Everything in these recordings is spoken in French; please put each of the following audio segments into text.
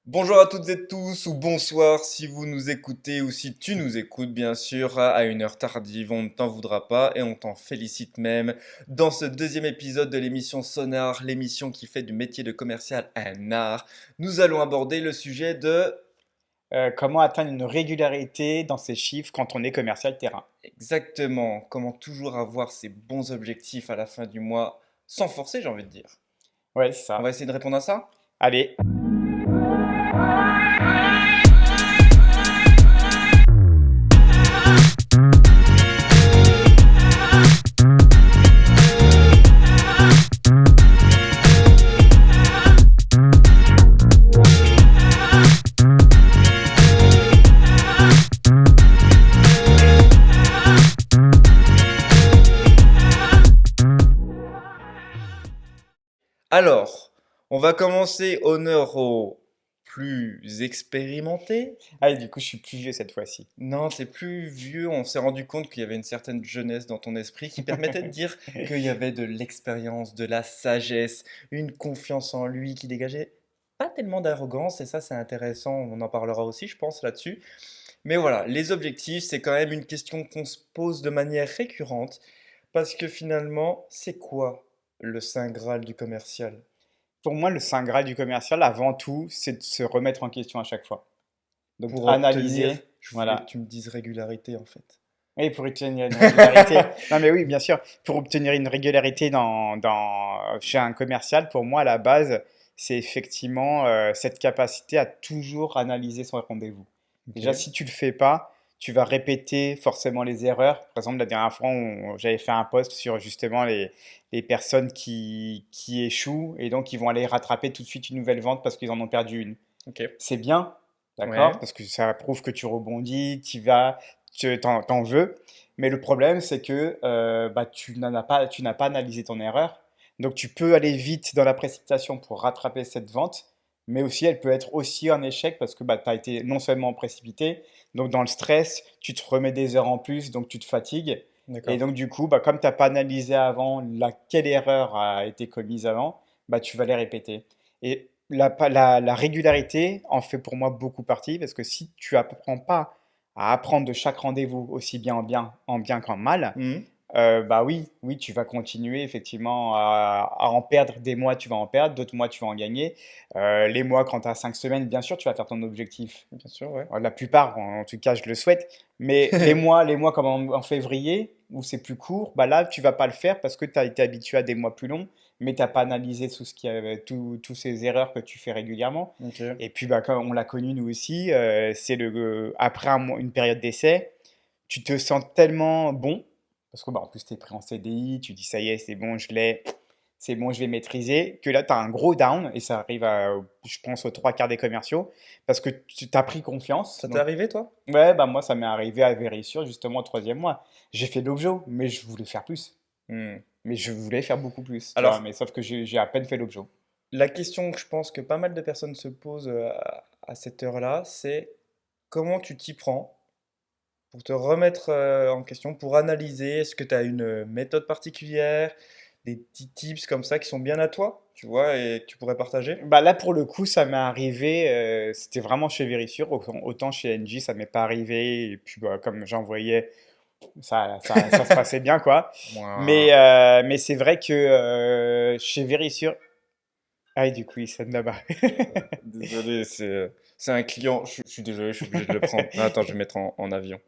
Bonjour à toutes et tous, ou bonsoir si vous nous écoutez ou si tu nous écoutes, bien sûr, à une heure tardive, on ne t'en voudra pas et on t'en félicite même. Dans ce deuxième épisode de l'émission Sonar, l'émission qui fait du métier de commercial un art, nous allons aborder le sujet de Comment atteindre une régularité dans ses chiffres quand on est commercial terrain. exactement comment toujours avoir ses bons objectifs à la fin du mois, sans forcer, j'ai envie de dire. Ouais, c'est On va ça. essayer de répondre à ça? Allez. Alors, on va commencer honneur aux plus expérimentés. Allez, du coup, je suis plus vieux cette fois-ci. Non, c'est plus vieux. On s'est rendu compte qu'il y avait une certaine jeunesse dans ton esprit qui permettait de dire qu'il y avait de l'expérience, de la sagesse, une confiance en lui qui dégageait pas tellement d'arrogance. Et ça, c'est intéressant. On en parlera aussi, je pense, là-dessus. Mais voilà, les objectifs, c'est quand même une question qu'on se pose de manière récurrente. Parce que finalement, c'est quoi le saint Graal du commercial? Pour moi, le saint graal du commercial, avant tout, c'est de se remettre en question à chaque fois. Donc, Pour obtenir, analyser, je voulais que voilà. tu me dises régularité en fait. Et pour obtenir une régularité. Non, mais oui, bien sûr. Pour obtenir une régularité chez un commercial, pour moi, à la base, c'est effectivement cette capacité à toujours analyser son rendez-vous. Ok. Déjà, si tu le fais pas, tu vas répéter forcément les erreurs. Par exemple, la dernière fois, j'avais fait un post sur justement les personnes qui échouent et donc ils vont aller rattraper tout de suite une nouvelle vente parce qu'ils en ont perdu une. Ok. C'est bien, d'accord? Ouais. Parce que ça prouve que tu rebondis, tu vas, t'en veux. Mais le problème, c'est que bah, tu n'as pas analysé ton erreur. Donc tu peux aller vite dans la précipitation pour rattraper cette vente, mais aussi elle peut être aussi un échec parce que bah, tu as été non seulement précipité, donc dans le stress, tu te remets des heures en plus, donc tu te fatigues. Et D'accord. donc du coup, bah, comme tu n'as pas analysé avant quelle erreur a été commise avant, bah, tu vas les répéter. Et la régularité en fait pour moi beaucoup partie parce que si tu apprends pas à apprendre de chaque rendez-vous aussi bien en bien qu'en mal, Mhm. bah oui, oui, tu vas continuer effectivement à en perdre des mois, tu vas en perdre, d'autres mois, tu vas en gagner. Les mois, quand tu as 5 semaines, bien sûr, tu vas faire ton objectif. Bien sûr, ouais. La plupart, en tout cas, je le souhaite. Mais les mois comme en février, où c'est plus court, bah là, tu vas pas le faire parce que tu as été habitué à des mois plus longs, mais tu n'as pas analysé tout ce qui tous ces erreurs que tu fais régulièrement. Ok. Et puis, bah, comme on l'a connu nous aussi, c'est après une période d'essai, tu te sens tellement bon, parce que bah, en plus, tu es pris en CDI, tu dis ça y est, c'est bon, je l'ai, c'est bon, je vais maîtriser, que là, tu as un gros down, et ça arrive, je pense, aux trois quarts des commerciaux, parce que tu t'as pris confiance. Ça t'est Donc, arrivé, toi? ouais, bah moi, ça m'est arrivé à Vérissure, justement, au troisième mois. J'ai fait de l'objet, mais je voulais faire plus. Hmm. Mais je voulais faire beaucoup plus, tu vois, Alors, mais sauf que j'ai à peine fait l'objet. la question que je pense que pas mal de personnes se posent à cette heure-là, c'est comment tu t'y prends pour te remettre en question, pour analyser. Est-ce que tu as une méthode particulière, des petits tips comme ça qui sont bien à toi, tu vois, et que tu pourrais partager? Bah là, pour le coup, ça m'est arrivé, c'était vraiment chez Vérissure, autant chez NJ, ça m'est pas arrivé, et puis bah, comme j'en voyais, ça se passait bien, quoi. Moi, Mais c'est vrai que chez Vérissure, ah, et du coup, il sonne là-bas. désolé, c'est un client. Je suis désolé, je suis obligé de le prendre. Ah, attends, je vais mettre en avion.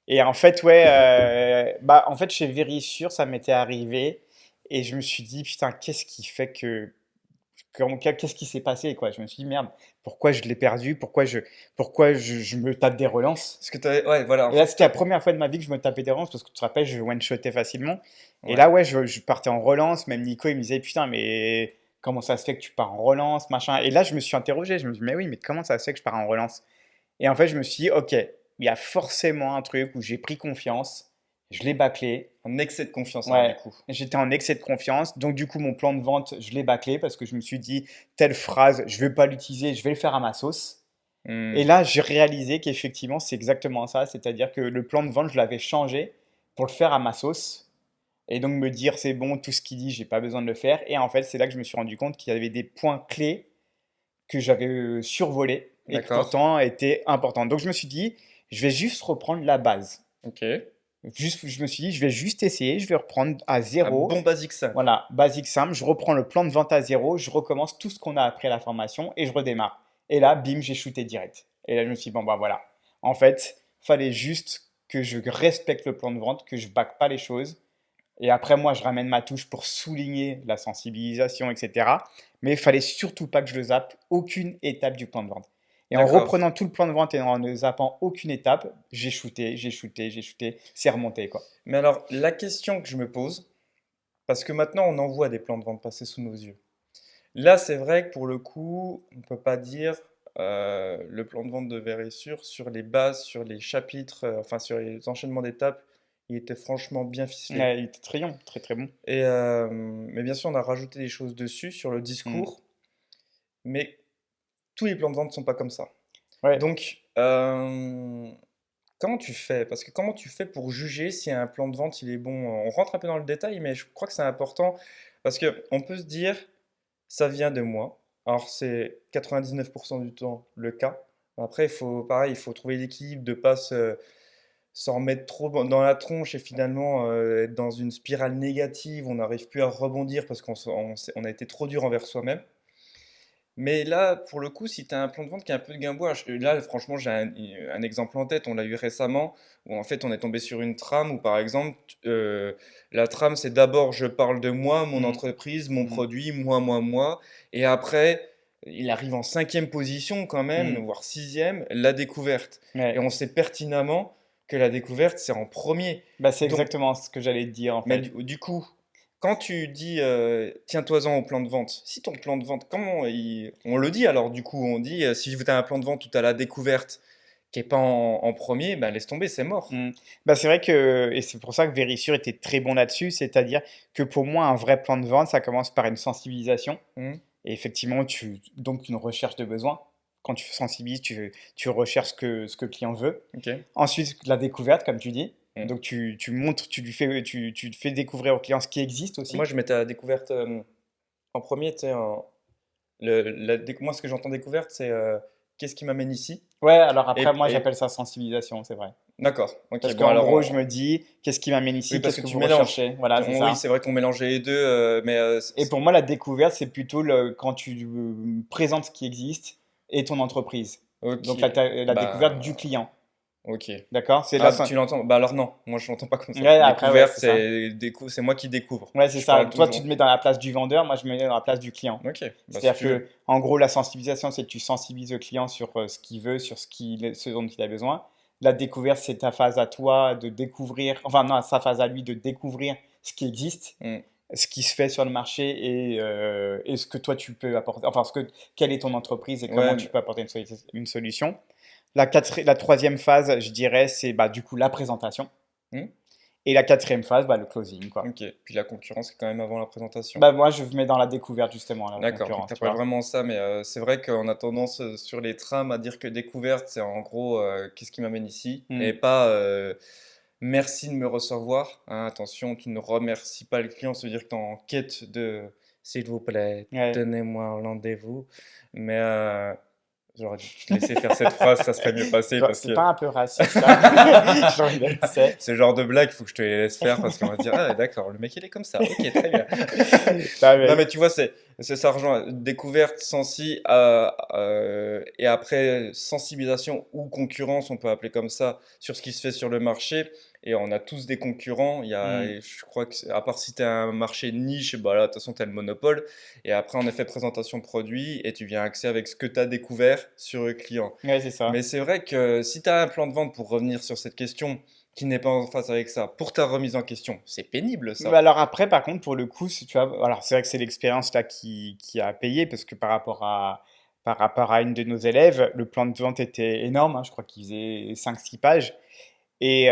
Et en fait, ouais, bah, en fait, chez Vérissure, ça m'était arrivé, et je me suis dit, putain, qu'est-ce qui fait qu'est-ce qui s'est passé, quoi? Je me suis dit, merde, pourquoi je l'ai perdu? Je me tape des relances? Parce que t'avais, ouais, voilà, en Et là, fait, c'était la première fois de ma vie que je me tapais des relances parce que tu te rappelles, je one-shotais facilement. Et ouais. là, ouais, je partais en relance. Même Nico, il me disait, putain, mais comment ça se fait que tu pars en relance, machin. Et là, je me suis interrogé. Je me suis dit, mais oui, mais comment ça se fait que je pars en relance? Et en fait, je me suis dit, ok, il y a forcément un truc où j'ai pris confiance. Je l'ai bâclé. Un excès de confiance, alors, du Ouais, coup. j'étais en excès de confiance. Donc, du coup, mon plan de vente, je l'ai bâclé parce que je me suis dit, telle phrase, je vais pas l'utiliser, je vais le faire à ma sauce. Et Hmm. là, j'ai réalisé qu'effectivement, c'est exactement ça. C'est-à-dire que le plan de vente, je l'avais changé pour le faire à ma sauce. Et donc me dire, c'est bon, tout ce qu'il dit, j'ai pas besoin de le faire. Et en fait, c'est là que je me suis rendu compte qu'il y avait des points clés que j'avais survolées et qui D'accord. pourtant étaient importantes. Donc je me suis dit, je vais juste reprendre la base. Ok. Juste, je me suis dit, je vais juste essayer, je vais reprendre à Un zéro. bon basique simple. Voilà, basique simple, je reprends le plan de vente à zéro, je recommence tout ce qu'on a appris à la formation et je redémarre. Et là, bim, j'ai shooté direct. Et là, je me suis dit, bon, bah voilà. En fait, fallait juste que je respecte le plan de vente, que je back pas les choses. Et après, moi, je ramène ma touche pour souligner la sensibilisation, etc. Mais il fallait surtout pas que je le zappe aucune étape du plan de vente. Et en D'accord. reprenant tout le plan de vente et en ne zappant aucune étape, j'ai shooté, j'ai shooté, j'ai shooté, c'est remonté, quoi. Mais alors, la question que je me pose, parce que maintenant on en voit des plans de vente passer sous nos yeux. Là, c'est vrai que pour le coup, on ne peut pas dire le plan de vente de Vérissure sur les bases, sur les chapitres, enfin sur les enchaînements d'étapes, il était franchement bien ficelé. Ouais, il était très bon, très très bon. Mais bien sûr, on a rajouté des choses dessus sur le Mm. discours, mais tous les plans de vente ne sont pas comme ça. Ouais. Donc, comment tu fais? Parce que comment tu fais pour juger si un plan de vente il est bon? On rentre un peu dans le détail, mais je crois que c'est important parce que on peut se dire, ça vient de moi. Alors c'est 99% du temps le cas. Après, il faut, pareil, il faut trouver l'équilibre de pas s'en mettre trop dans la tronche et finalement être dans une spirale négative. On n'arrive plus à rebondir parce on a été trop dur envers soi-même. Mais là, pour le coup, si tu as un plan de vente qui est un peu de guimbois, là, franchement, j'ai un exemple en tête, on l'a eu récemment, où en fait, on est tombé sur une trame où, par exemple, la trame, c'est d'abord, je parle de moi, mon Mm. entreprise, mon Mm. produit, moi, et après, il arrive en cinquième position quand même, Mm. voire sixième, la découverte. Et Ouais. on sait pertinemment que la découverte, c'est en premier. Bah, c'est Donc, exactement ce que j'allais te dire en mais fait. du coup, quand tu dis tiens-toi-en au plan de vente, si ton plan de vente, on le dit alors du coup, on dit si tu as un plan de vente où tu as la découverte qui est pas en premier, ben laisse tomber, c'est mort. Mm. Bah, c'est vrai que, et c'est pour ça que Vérissure était très bon là-dessus, c'est-à-dire que pour moi, un vrai plan de vente, ça commence par une sensibilisation. Hmm. Et effectivement, donc une recherche de besoin. Quand tu sensibilises, tu recherches ce que le client veut. Ok. Ensuite, la découverte, comme tu dis. Hmm. Donc tu montres, tu fais découvrir au client ce qui existe Moi, aussi. je mettais la découverte en premier, tu sais, moi ce que j'entends découverte, c'est qu'est-ce qui m'amène ici? Ouais, alors après, moi Et j'appelle ça sensibilisation, c'est vrai. d'accord, ok, Parce bon qu'en alors, gros, je me dis, qu'est-ce qui m'amène oui, ici? parce Qu'est-ce que que tu vous mélanges. recherchez? Voilà, c'est Oui, ça. c'est vrai qu'on mélangeait les deux, mais Et pour moi, la découverte, c'est plutôt quand tu présentes ce qui existe et ton entreprise. ok, Donc la découverte du bah, client. ok. D'accord? C'est là. Ah, tu l'entends? Bah alors non, moi je l'entends pas comme ça. Ouais, après, ouais, Découverte, c'est ça. c'est moi qui découvre. Ouais, c'est Je ça. parle Toi, tu toujours. te mets dans la place du vendeur, moi, je me mets dans la place du client. Ok, bah si C'est-à-dire tu veux. que, en gros, la sensibilisation, c'est que tu sensibilises le client sur ce qu'il veut, sur ce dont il a besoin. La découverte, c'est ta phase à toi de découvrir, enfin, non, sa phase à lui de découvrir ce qui existe, Hmm. ce qui se fait sur le marché et ce que toi, tu peux apporter, enfin, quelle est ton entreprise et Ouais, comment tu peux apporter une solution. La troisième phase, je dirais, c'est bah, du coup la présentation. hmm, Et la quatrième phase, bah, le closing, quoi. ok. Puis la concurrence, c'est quand même avant la présentation. Bah, moi, je mets dans la découverte, justement, la D'accord, donc concurrence, t'as tu pas vois. vraiment ça, mais c'est vrai qu'on a tendance sur les trams à dire que découverte, c'est en gros qu'est-ce qui m'amène ici, Hmm. et pas merci de me recevoir. Hein, attention, tu ne remercies pas le client, ça veut dire que tu es en quête de s'il vous plaît, Ouais. donnez-moi un rendez-vous. Mais j'aurais dû te laisser faire cette phrase, ça serait mieux passé Genre, parce c'est que pas un peu raciste, ça? Genre, tu sais. ce genre de blague, il faut que je te les laisse faire parce qu'on va se dire, ah d'accord, le mec il est comme ça, ok, très bien. Ah, Non mais, mais tu vois, ça rejoint découverte, sensi, et après sensibilisation ou concurrence, on peut appeler comme ça, sur ce qui se fait sur le marché. Et on a tous des concurrents. hmm. Je crois que, à part si tu as un marché de niche, bah là, de toute façon, tu as le monopole. Et après, en effet, présentation produit, et tu viens axer avec ce que tu as découvert sur le client. Ouais, c'est ça. Mais c'est vrai que si tu as un plan de vente, pour revenir sur cette question, qui n'est pas en face avec ça, pour ta remise en question, c'est pénible Mais ça. alors après, par contre, pour le coup, si tu vois, alors c'est vrai que c'est l'expérience là qui a payé parce que par rapport à une de nos élèves, le plan de vente était énorme, hein, je crois qu'il faisait 5-6 pages. Et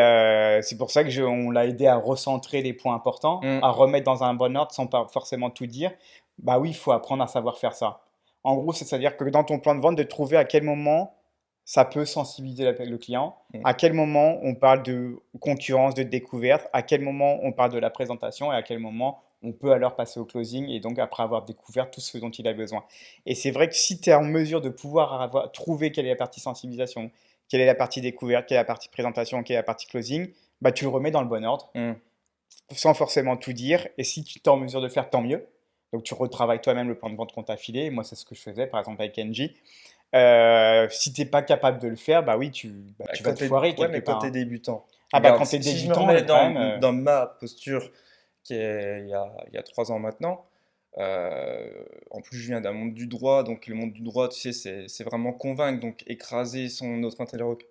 c'est pour ça que on l'a aidé à recentrer les points importants, Hmm, à remettre dans un bon ordre sans pas forcément tout dire. Bah oui, il faut apprendre à savoir faire ça. En gros, c'est-à-dire que dans ton plan de vente, de trouver à quel moment ça peut sensibiliser le client, hmm. à quel moment on parle de concurrence, de découverte, à quel moment on parle de la présentation et à quel moment on peut alors passer au closing et donc après avoir découvert tout ce dont il a besoin. Et c'est vrai que si tu es en mesure de pouvoir trouver quelle est la partie sensibilisation, quelle est la partie découverte, quelle est la partie présentation, quelle est la partie closing, bah, tu le remets dans le bon ordre Hmm. sans forcément tout dire. Et si tu es en mesure de faire, tant mieux. Donc tu retravailles toi-même le plan de vente qu'on t'a filé. Moi, c'est ce que je faisais par exemple avec Engie. Si tu n'es pas capable de le faire, bah oui, tu vas te foirer Ouais, quelque mais quand part, tu es hein. débutant, Ah bah regarde, quand tu es si je me débutant, remets le problème, dans ma posture qui est il y a 3 ans maintenant, en plus je viens d'un monde du droit, donc le monde du droit, tu sais, c'est vraiment convaincre, donc écraser son autre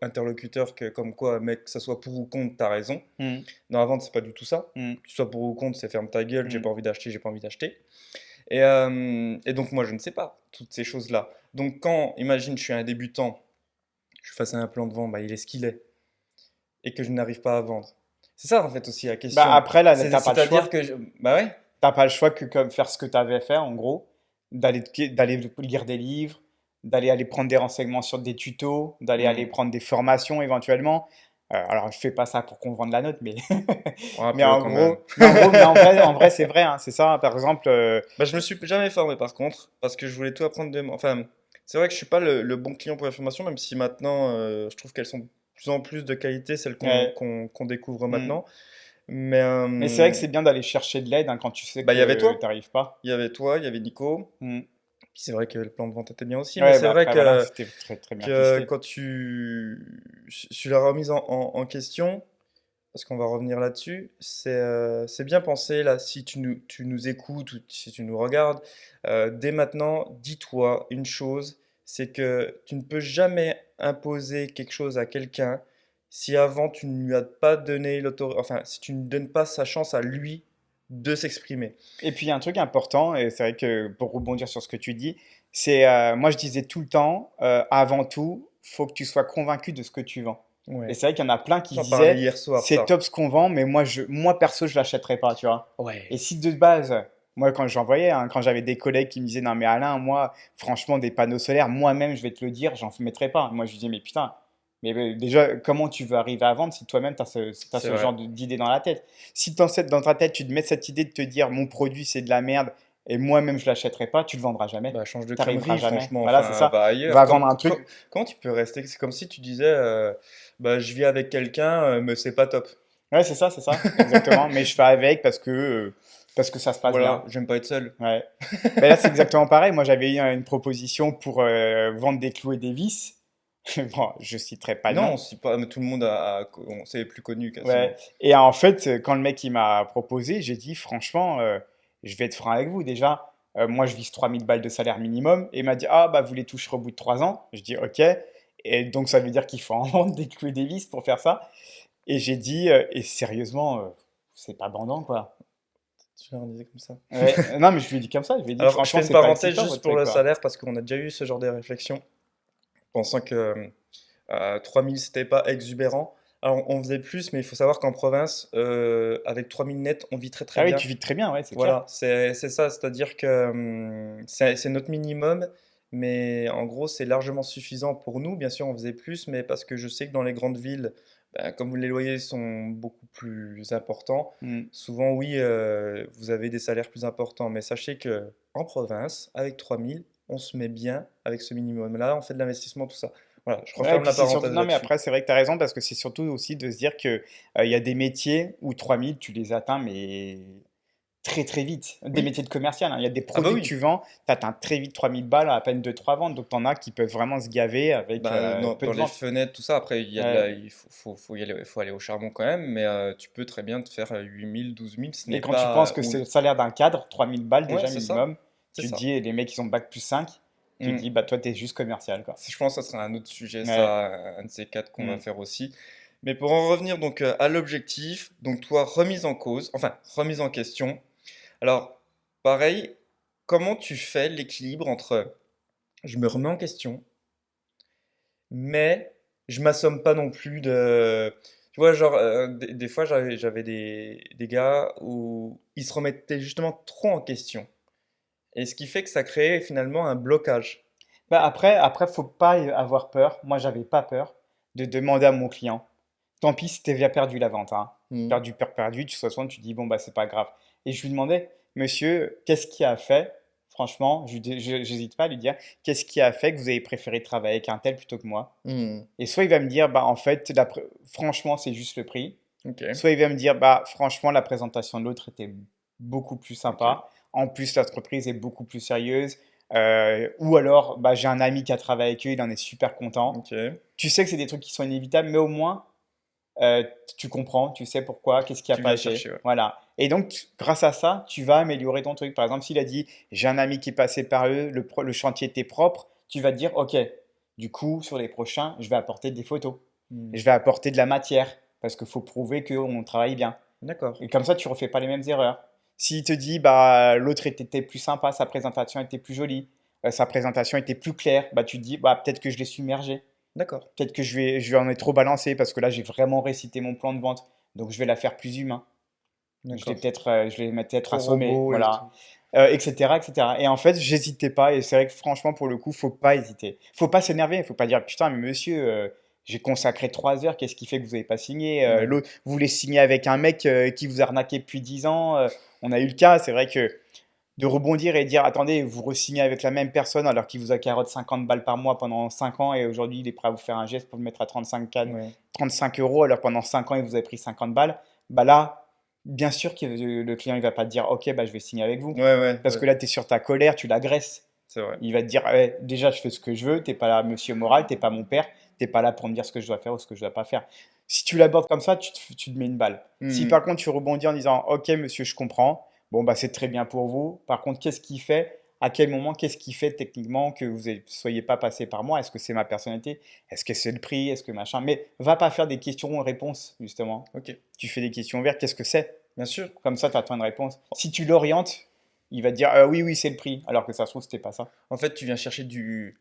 interlocuteur, que comme quoi, mec, que ça soit pour ou contre, t'as raison. hmm, Dans la vente, c'est pas du tout ça. hmm, Que ce soit pour ou contre, c'est ferme ta gueule, j'ai hmm. pas envie d'acheter, j'ai pas envie d'acheter. Et donc moi, je ne sais pas toutes ces choses-là. Donc quand, imagine, je suis un débutant, je suis face à un plan de vente, bah, il est ce qu'il est, et que je n'arrive pas à vendre. C'est ça en fait aussi la Bah question. après, là, t'as pas le C'est-à-dire choix. que bah ouais, T'as pas le choix que comme faire ce que tu avais fait, en gros, d'aller lire des livres, d'aller aller prendre des renseignements sur des tutos, d'aller aller hmm, prendre des formations éventuellement. Alors, je fais pas ça pour qu'on vende la note, mais, un peu quand même. mais en vrai, c'est vrai, hein, c'est ça. Par exemple, Bah, je me suis jamais formé par contre, parce que je voulais tout apprendre de moi. Enfin, c'est vrai que je suis pas le bon client pour la formation, même si maintenant je trouve qu'elles sont de plus en plus de qualité, celles euh, qu'on découvre hmm. maintenant. Mais Mais c'est vrai que c'est bien d'aller chercher de l'aide, hein, quand tu sais bah, il y avait que toi, t'arrives pas. il y avait toi, il y avait Nico. Hmm. Puis c'est vrai que le plan de vente était bien aussi, mais Ouais, c'est bah vrai après, voilà, c'était très, très bien que ficelé. quand sur la remise en question, parce qu'on va revenir là-dessus, c'est bien pensé, là, si tu nous écoutes ou si tu nous regardes, dès maintenant, dis-toi une chose, c'est que tu ne peux jamais imposer quelque chose à quelqu'un si avant tu ne lui as pas donné l'autorité, enfin, si tu ne donnes pas sa chance à lui de s'exprimer. Et puis, il y a un truc important, et c'est vrai que pour rebondir sur ce que tu dis, c'est, moi je disais tout le temps, avant tout, faut que tu sois convaincu de ce que tu vends. Et Ouais. c'est vrai qu'il y en a plein qui J'en parlais disaient, hier soir, c'est ça. top ce qu'on vend, mais moi perso, je l'achèterais pas, tu vois. Et Ouais. si de base, moi quand j'en voyais, hein, quand j'avais des collègues qui me disaient, non mais Alain, moi, franchement, des panneaux solaires, moi-même, je vais te le dire, j'en mettrais pas. Moi je disais, mais putain, mais déjà, comment tu veux arriver à vendre si toi-même, tu as C'est ce vrai. genre d'idée dans la tête? Si dans ta tête, tu te mets cette idée de te dire mon produit c'est de la merde et moi-même je l'achèterai pas, tu le vendras jamais. Bah, change de Tu n'arriveras crèmerie, jamais. franchement. Voilà, c'est Enfin, ça. va ailleurs. Va vendre un truc. Comment tu peux rester? C'est comme si tu disais, bah, je vis avec quelqu'un, mais c'est pas top. Ouais, c'est ça, exactement. Mais je fais avec parce que ça se passe bien. Voilà, j'aime pas être seul. Ouais. Ben là, c'est exactement pareil. Moi, j'avais eu une proposition pour vendre des clous et des vis. Bon, je citerai pas de nom. Non, c'est pas, mais tout le monde c'est plus connu Ouais. quasiment. Et en fait, quand le mec il m'a proposé, j'ai dit franchement, je vais être franc avec vous. Déjà, moi je vise 3 000 balles de salaire minimum. Et il m'a dit, ah bah vous les toucherez au bout de 3 ans. Je dis, ok. Et donc ça veut dire qu'il faut en vendre des clous et des vis pour faire ça. Et j'ai dit, et sérieusement, c'est pas bandant quoi. Tu leur disais comme ça. Ouais. Non, mais je lui ai dit comme ça. Je lui ai dit, Alors, je franchement, fais une c'est pas parenthèse excitant juste votre pour truc le quoi. salaire parce qu'on a déjà eu ce genre de réflexion, pensant que 3000 c'était pas exubérant. Alors, on faisait plus, mais il faut savoir qu'en province, avec 3000 net, on vit très très Ah oui, bien. tu vis très bien, ouais, c'est clair. Voilà, c'est ça, c'est-à-dire que c'est notre minimum, mais en gros, c'est largement suffisant pour nous. Bien sûr, on faisait plus, mais parce que je sais que dans les grandes villes, ben, comme les loyers sont beaucoup plus importants, Hmm. souvent, oui, vous avez des salaires plus importants. Mais sachez que en province, avec 3000, on se met bien avec ce minimum-là, on fait de l'investissement, tout ça. Voilà, je Ouais, et referme puis la c'est surtout, parenthèse non mais là-dessus. après c'est vrai que tu as raison parce que c'est surtout aussi de se dire que il y a des métiers où 3 000 tu les atteins mais très très vite. Des Oui, métiers de commercial, hein. Il y a des ah bah produits que oui. tu vends, tu atteins très vite 3 000 balles à peine 2 3 ventes. Donc t'en as qui peuvent vraiment se gaver avec Ben, peu dans de les ventes. fenêtres, tout ça, après, il y a de Ouais. la, il faut aller au charbon quand même, mais tu peux très bien te faire 8000, 12 000, ce Et n'est quand tu penses pas... que c'est le salaire d'un cadre, 3 000 balles Ouais, déjà c'est ça, minimum, c'est tu te ça. dis, et les mecs ils ont bac plus 5 tu te Mm. dis, bah toi t'es juste commercial quoi. Je pense que ça sera un autre sujet, Ouais. ça, un de ces quatre qu'on va Hmm. faire aussi. Mais pour en revenir donc à l'objectif, donc toi, remise en cause, enfin, remise en question. Alors, pareil, comment tu fais l'équilibre entre je me remets en question, mais je m'assomme pas non plus de... Tu vois, genre, des fois, j'avais des gars où ils se remettaient justement trop en question. Et ce qui fait que ça créait finalement un blocage. Bah après, faut pas avoir peur. Moi, j'avais pas peur de demander à mon client. Tant pis si t'as déjà perdu la vente, hein. Mhm. Perdu, peur perdu, de toute façon, tu dis, bon, bah, c'est pas grave. Et je lui demandais, monsieur, qu'est-ce qui a fait, franchement, j'hésite pas à lui dire, qu'est-ce qui a fait que vous avez préféré travailler avec un tel plutôt que moi? Hmm, Et soit il va me dire, bah en fait, franchement, c'est juste le prix. ok, Soit il va me dire, bah franchement, la présentation de l'autre était beaucoup plus ok, sympa. En plus, l'entreprise est beaucoup plus sérieuse. Ou alors, bah, j'ai un ami qui a travaillé avec eux, il en est super content. ok. Tu sais que c'est des trucs qui sont inévitables, mais au moins, euh, tu comprends, tu sais pourquoi, qu'est-ce qui a Tu pas viens été. chercher, ouais. Voilà. Et donc, grâce à ça, tu vas améliorer ton truc. Par exemple, s'il a dit, j'ai un ami qui est passé par eux, le chantier était propre, tu vas te dire, ok, du coup, sur les prochains, je vais apporter des photos. Hmm, Je vais apporter de la matière, parce qu'il faut prouver qu'on travaille bien. d'accord. Et comme ça, tu refais pas les mêmes erreurs. S'il te dit, bah, l'autre était plus sympa, sa présentation était plus jolie, sa présentation était plus claire, bah, tu te dis, bah, peut-être que je l'ai submergé. D'accord. Peut-être que je vais en être trop balancé parce que là, j'ai vraiment récité mon plan de vente. Donc, je vais la faire plus humain. D'accord. Je vais mettre peut-être Trop assommé, robot et voilà. tout. Etc., etc. Et en fait, j'hésitais pas. Et c'est vrai que franchement, pour le coup, faut pas hésiter. Faut pas s'énerver. Faut pas dire, putain, mais monsieur, j'ai consacré 3 heures. Qu'est-ce qui fait que vous avez pas signé? Ouais. L'autre, vous voulez signer avec un mec qui vous a arnaqué depuis 10 ans. On a eu le cas. C'est vrai que de rebondir et dire, attendez, vous re-signez avec la même personne alors qu'il vous a carotte 50 balles par mois pendant 5 ans et aujourd'hui, il est prêt à vous faire un geste pour le mettre à 35 euros alors pendant 5 ans, il vous a pris 50 balles. Bah là, bien sûr que le client, il va pas te dire, ok, bah, je vais signer avec vous. Ouais, ouais, Parce ouais, que là, tu es sur ta colère, tu l'agresses. c'est vrai. Il va te dire, ouais, déjà, je fais ce que je veux, t'es pas là, monsieur moral, t'es pas mon père, t'es pas là pour me dire ce que je dois faire ou ce que je dois pas faire. Si tu l'abordes comme ça, tu te mets une balle. Si Hmm, par contre, tu rebondis en disant, ok, monsieur, je comprends, bon, bah, c'est très bien pour vous. Par contre, qu'est-ce qui fait, à quel moment, qu'est-ce qui fait techniquement que vous ne soyez pas passé par moi? Est-ce que c'est ma personnalité? Est-ce que c'est le prix? Est-ce que machin? Mais va pas faire des questions-réponses, justement. ok. Tu fais des questions ouvertes, qu'est-ce que c'est? Bien sûr. Comme ça, tu attends une réponse. Si tu l'orientes, il va te dire oui, oui, c'est le prix, alors que ça se trouve, c'était pas ça. En fait, tu viens chercher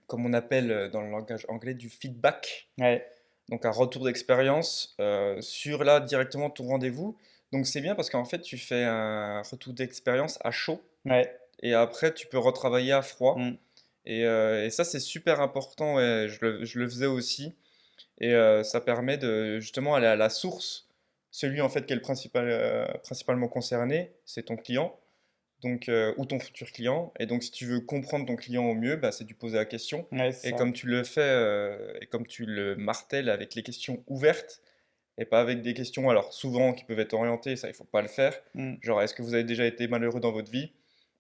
comme on appelle dans le langage anglais, du feedback. Ouais, Donc un retour d'expérience sur là directement ton rendez-vous. Donc c'est bien parce qu'en fait, tu fais un retour d'expérience à chaud ouais, et après, tu peux retravailler à froid. mm, Et ça, c'est super important. Et je le faisais aussi. Et ça permet de justement aller à la source. Celui en fait qui est principalement concerné, c'est ton client, donc, ou ton futur client. Et donc si tu veux comprendre ton client au mieux, bah, c'est de lui poser la question. ouais, c'est Et ça. comme tu le fais, et comme tu le martèles avec les questions ouvertes, et pas avec des questions, alors souvent qui peuvent être orientées, ça il faut pas le faire. Mm. Genre, est-ce que vous avez déjà été malheureux dans votre vie?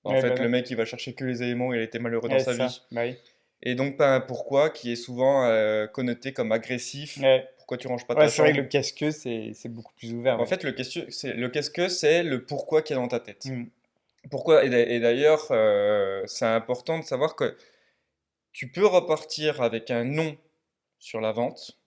Bah, en Ouais, bah fait, le non. mec il va chercher que les éléments où il a été malheureux dans Ouais, sa c'est ça. vie. Bah oui. Et donc, pas un pourquoi qui est souvent connoté comme agressif. Ouais, Pourquoi tu ranges pas ouais ta c'est vrai que chambre? le qu'est-ce que, c'est beaucoup plus ouvert, En ouais. fait, le qu'est-ce que c'est le pourquoi qui est dans ta tête. Mm. Pourquoi? Et d'ailleurs, c'est important de savoir que tu peux repartir avec un non sur la vente,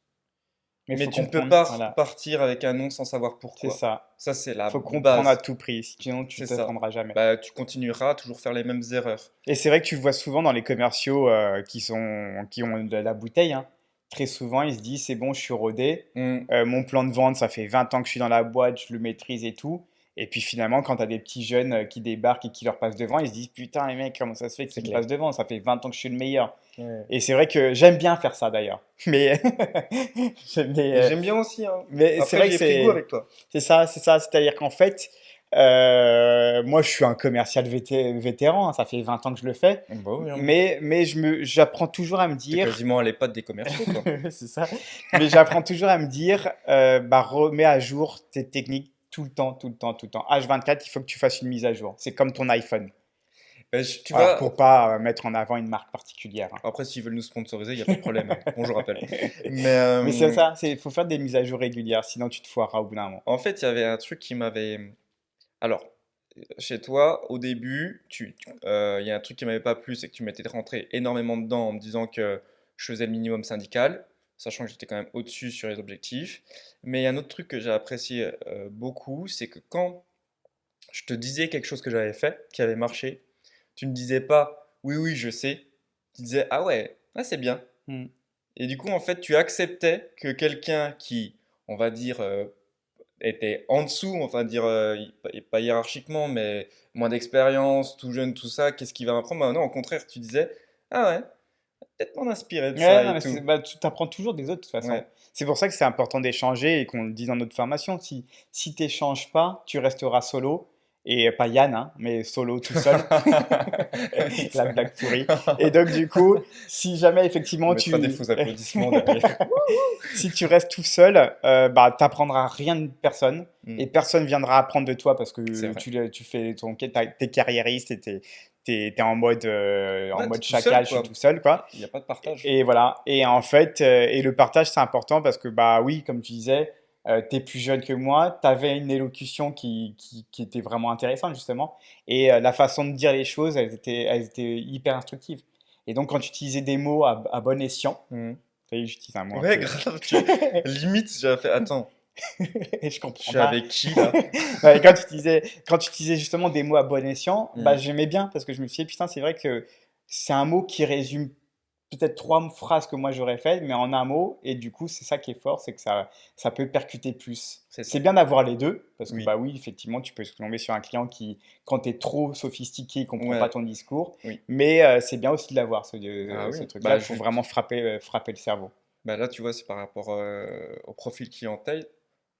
Mais il mais faut tu ne peux comprendre, pas voilà, repartir avec un non sans savoir c'est pourquoi. ça. Ça, c'est Il la faut comprendre à base. tout prix, sinon tu C'est ne ça. t'apprendras jamais. Bah, tu continueras à toujours faire les mêmes erreurs. Et c'est vrai que tu le vois souvent dans les commerciaux qui ont de la bouteille, hein. Très souvent, ils se disent, c'est bon, je suis rodé. Hmm. Mon plan de vente, ça fait 20 ans que je suis dans la boîte, je le maîtrise et tout. Et puis finalement, quand tu as des petits jeunes qui débarquent et qui leur passent devant, ils se disent, putain, les mecs, comment ça se fait C'est qu'ils me clair. passent devant? Ça fait 20 ans que je suis le meilleur. Ouais. Et c'est vrai que j'aime bien faire ça d'ailleurs. Mais, mais, Et euh, j'aime bien aussi, hein. mais c'est Après, vrai que j'ai pris goût avec toi. c'est ça, c'est ça. C'est-à-dire qu'en fait, moi, je suis un commercial vétéran, hein, ça fait 20 ans que je le fais. Bah oui, hein. Mais j'apprends toujours à me T'es dire, quasiment à l'EHPAD des commerciaux, quoi. c'est ça, mais j'apprends toujours à me dire, bah, remets à jour tes techniques tout le temps, tout le temps, tout le temps. H24, il faut que tu fasses une mise à jour. C'est comme ton iPhone. Tu Voilà, vois, pour pas mettre en avant une marque particulière, hein. après, s'ils veulent nous sponsoriser, il n'y a pas de problème, hein. Bonjour, rappelle. Mais Mais c'est ça, il faut faire des mises à jour régulières, sinon tu te foireras au bout d'un moment. en fait, il y avait un truc qui m'avait. Alors, chez toi, au début, il y a un truc qui m'avait pas plu, c'est que tu m'étais rentré énormément dedans en me disant que je faisais le minimum syndical, sachant que j'étais quand même au-dessus sur les objectifs. Mais il y a un autre truc que j'ai apprécié beaucoup, c'est que quand je te disais quelque chose que j'avais fait, qui avait marché, tu ne disais pas oui, oui, je sais. Tu disais ah ouais, ah, c'est bien. Hmm. Et du coup, en fait, tu acceptais que quelqu'un qui, on va dire, était en dessous, enfin dire, pas hiérarchiquement, mais moins d'expérience, tout jeune, tout ça, qu'est-ce qu'il va m'apprendre? Bah non, au contraire, tu disais, ah ouais, peut-être m'en inspirer de Ouais, ça non, et mais tout. bah, tu t'apprends toujours des autres de toute façon. Ouais, C'est pour ça que c'est important d'échanger et qu'on le dit dans notre formation. Si tu n'échanges pas, tu resteras solo. et pas Yann, hein, mais solo tout seul, la blague pourrie. Et donc du coup, si jamais On effectivement mettra des tu faux applaudissements derrière. si tu restes tout seul, bah t'apprendras rien de personne et Mm, personne viendra apprendre de toi parce c'est que vrai. tu fais t'es carriériste et t'es en Ouais, t'es mode tout seul, chacal, je suis quoi. tout seul quoi. Il n'y a pas de partage. Et voilà. Et en fait, et le partage, c'est important parce que, bah oui, comme tu disais, tu es plus jeune que moi, tu avais une élocution qui était vraiment intéressante, justement. Et la façon de dire les choses, elles étaient hyper instructives. Et donc, quand tu utilisais des mots à bon escient, Mm. vous voyez, j'utilise un mot un Ouais, peu. grave, limite, j'avais fait, attends, Et je je comprends suis pas. avec qui là? Ouais, quand tu utilisais justement des mots à bon escient, bah, Mm. j'aimais bien parce que je me suis dit, putain, c'est vrai que c'est un mot qui résume peut-être trois phrases que moi j'aurais faites, mais en un mot. Et du coup, c'est ça qui est fort, c'est que ça peut percuter plus. C'est C'est ça. bien d'avoir les deux, parce que Oui. bah oui, effectivement, tu peux tomber sur un client qui, quand tu es trop sophistiqué, il comprend pas Ouais, ton discours. oui. Mais c'est bien aussi de l'avoir, Ah ce oui. truc-là, Bah, pour vraiment frapper le cerveau. bah là, tu vois, c'est par rapport au profil clientèle.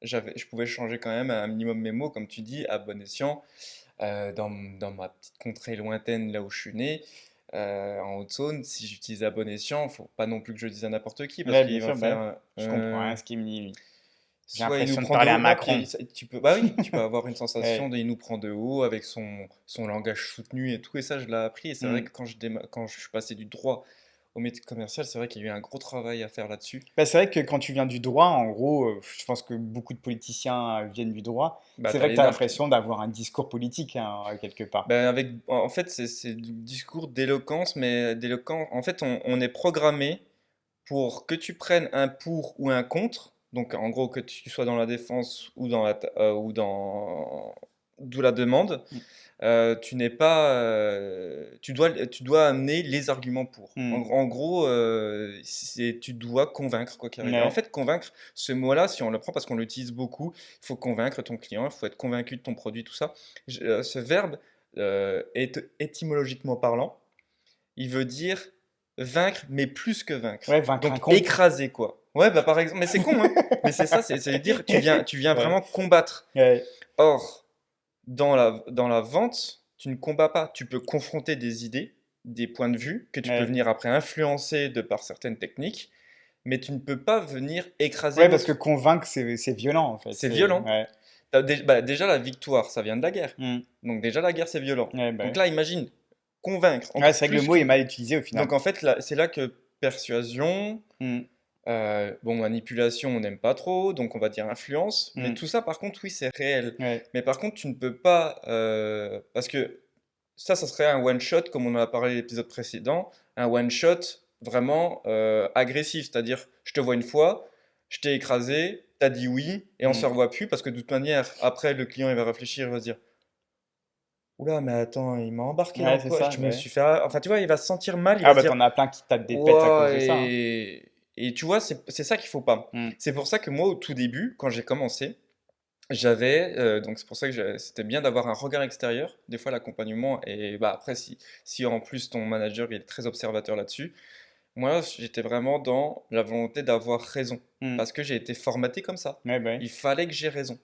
Je pouvais changer quand même un minimum mes mots, comme tu dis, à bon escient. Dans ma petite contrée lointaine, là où je suis né, en Haute-Saône, si j'utilise à bon escient, faut pas non plus que je le dise à n'importe qui, parce Ouais, bien qu'il va sûr, bah, faire, je comprends rien à ce qu'il me dit, lui. J'ai soit il nous l'impression de prend de parler à haut, là, Macron. tu peux, bah oui, tu peux avoir une sensation Ouais. de il nous prend de haut avec son langage soutenu et tout, et ça, je l'ai appris. Et c'est vrai Mm. que quand je suis passé du droit au métier commercial, c'est vrai qu'il y a eu un gros travail à faire là-dessus. Bah, c'est vrai que quand tu viens du droit, en gros, je pense que beaucoup de politiciens viennent du droit. Bah, C'est t'as vrai que les tu as narcs. l'impression d'avoir un discours politique, hein, quelque part. Ben en fait, c'est du discours d'éloquence, mais d'éloquence. En fait, on est programmé pour que tu prennes un pour ou un contre. Donc, en gros, que tu sois dans la défense ou ou dans d'où la demande. Mm. Tu n'es pas, tu dois amener les arguments pour. Mm. En gros, tu dois convaincre quoi qu'il arrive. Et en Ouais. fait, convaincre, ce mot-là, si on le prend parce qu'on l'utilise beaucoup, il faut convaincre ton client, il faut être convaincu de ton produit, tout ça. Ce verbe, étymologiquement parlant, il veut dire vaincre, mais plus que vaincre. Ouais, vaincre un Donc contre. écraser quoi. Ouais, bah par exemple, mais c'est con, hein. Mais c'est ça, c'est dire tu viens Ouais. vraiment combattre. Ouais. Or, dans la vente, tu ne combats pas. Tu peux confronter des idées, des points de vue que tu peux Ouais. venir après influencer de par certaines techniques, mais tu ne peux pas venir écraser Ouais, parce que l'autre. convaincre, c'est violent, en fait. C'est violent. Ouais. Bah, déjà, la victoire, ça vient de la guerre. Mm. Donc déjà, la guerre, c'est violent. Ouais, bah Donc ouais. là, imagine, convaincre Ouais, encore c'est vrai que le plus mot que... est mal utilisé au Donc final. en fait, c'est là que persuasion, Mm. bon, manipulation, on n'aime pas trop, donc on va dire influence. Mais Mm. tout ça, par contre, oui, c'est réel. Ouais. Mais par contre, tu ne peux pas... parce que ça serait un one-shot, comme on en a parlé l'épisode précédent, un one-shot vraiment agressif. C'est-à-dire, je te vois une fois, je t'ai écrasé, t'as dit oui, et on se Mm. revoit plus, parce que de toute manière, après, le client, il va réfléchir, il va se dire, oula, mais attends, il m'a embarqué Ouais, dans c'est quoi? ça, Je me ouais. suis fait... Enfin, tu vois, il va se sentir mal, il Ah va se bah dire, t'en as plein qui tapent des pets à cause ouah, de ça, hein. et tu vois, c'est ça qu'il faut pas. Mm. C'est pour ça que moi, au tout début, quand j'ai commencé, donc c'est pour ça que c'était bien d'avoir un regard extérieur, des fois l'accompagnement, et bah après, si en plus ton manager il est très observateur là-dessus, moi j'étais vraiment dans la volonté d'avoir raison, Mm. parce que j'ai été formaté comme ça. Ouais, bah ouais. Il fallait que j'ai raison.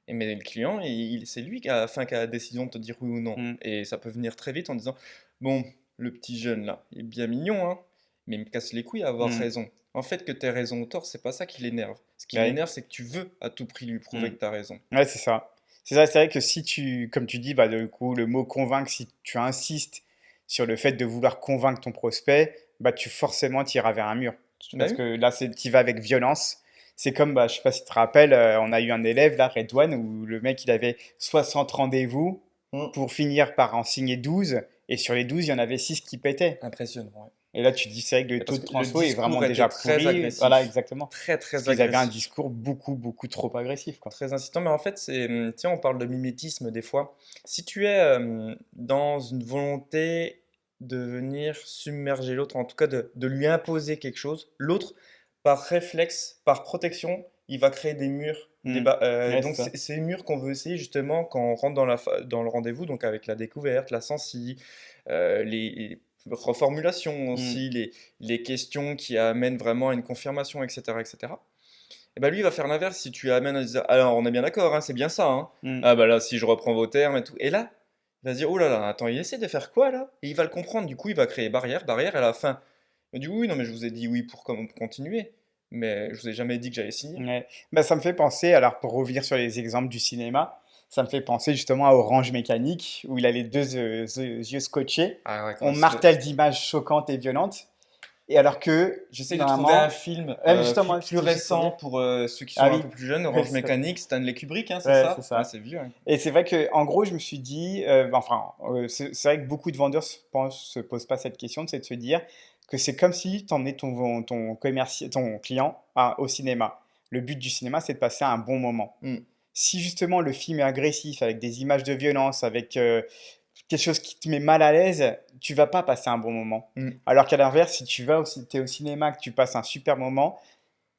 Et mais le client, c'est lui qui a la décision de te dire oui ou non. Mm. Et ça peut venir très vite en disant, bon, le petit jeune là, il est bien mignon, hein, mais il me casse les couilles à avoir Mm. raison. En fait, que tu aies raison ou tort, c'est pas ça qui l'énerve. Ce qui Bah ouais. l'énerve, c'est que tu veux à tout prix lui Mm. prouver que tu as raison. Ouais, c'est ça. C'est ça, c'est vrai que si tu, comme tu dis, bah, du coup, le mot convaincre, si tu insistes sur le fait de vouloir convaincre ton prospect, bah, tu forcément t'iras vers un mur. Bah Parce oui. que là, tu vas avec violence. C'est comme, bah, je sais pas si tu te rappelles, on a eu un élève, là, Redouane, où le mec, il avait 60 rendez-vous Mm. pour finir par en signer 12. Et sur les 12 il y en avait 6 qui pétaient. Impressionnant, ouais. Et là, tu te dis, c'est vrai que le Et taux parce de que le transfo est vraiment discours était déjà très pourri. Voilà, agressif. exactement. Très, Parce très qu'ils avaient un agressif. discours beaucoup, beaucoup trop agressif, quoi. Très insistant, mais en fait, tiens, on parle de mimétisme des fois. Si tu es dans une volonté de venir submerger l'autre, en tout cas de lui imposer quelque chose, l'autre, par réflexe, par protection, il va créer des murs. Mm. Ouais, c'est Donc, ça. c'est ces murs qu'on veut essayer justement quand on rentre dans le rendez-vous, donc avec la découverte, la sensi, les reformulations Mm. aussi, les questions qui amènent vraiment à une confirmation, etc., etc. Et bah lui, il va faire l'inverse si tu amènes en disant, alors on est bien d'accord, hein, c'est bien ça, hein. Mm. Ah bah là, si je reprends vos termes et tout. Et là, il va se dire, oh là là, attends, il essaie de faire quoi là? Et il va le comprendre, du coup, il va créer barrière, barrière, et à la fin, il dit, oui, non, mais je vous ai dit oui pour continuer, mais je vous ai jamais dit que j'allais signer. Ouais. Bah, ça me fait penser, alors pour revenir sur les exemples du cinéma, ça me fait penser justement à Orange Mécanique, où il a les deux yeux scotchés. Ah ouais, On quand martèle d'images choquantes et violentes. Et alors que, j'essaie de trouver un normalement, film ouais, mais justement, plus j'étais juste pour récent dire. pour ceux qui Ah sont un oui, peu plus jeunes. ouais, Orange Mécanique, Stanley Kubrick, hein, c'est c'est ça? Ouais, ça. c'est vieux, hein. Et c'est vrai que, en gros, je me suis dit, c'est vrai que beaucoup de vendeurs se posent pas cette question, c'est de se dire que c'est comme si tu emmenais ton client au cinéma. Le but du cinéma, c'est de passer un bon moment. Hmm. Si justement le film est agressif, avec des images de violence, avec quelque chose qui te met mal à l'aise, tu vas pas passer un bon moment. Hmm. Alors qu'à l'inverse, si t'es au cinéma, que tu passes un super moment,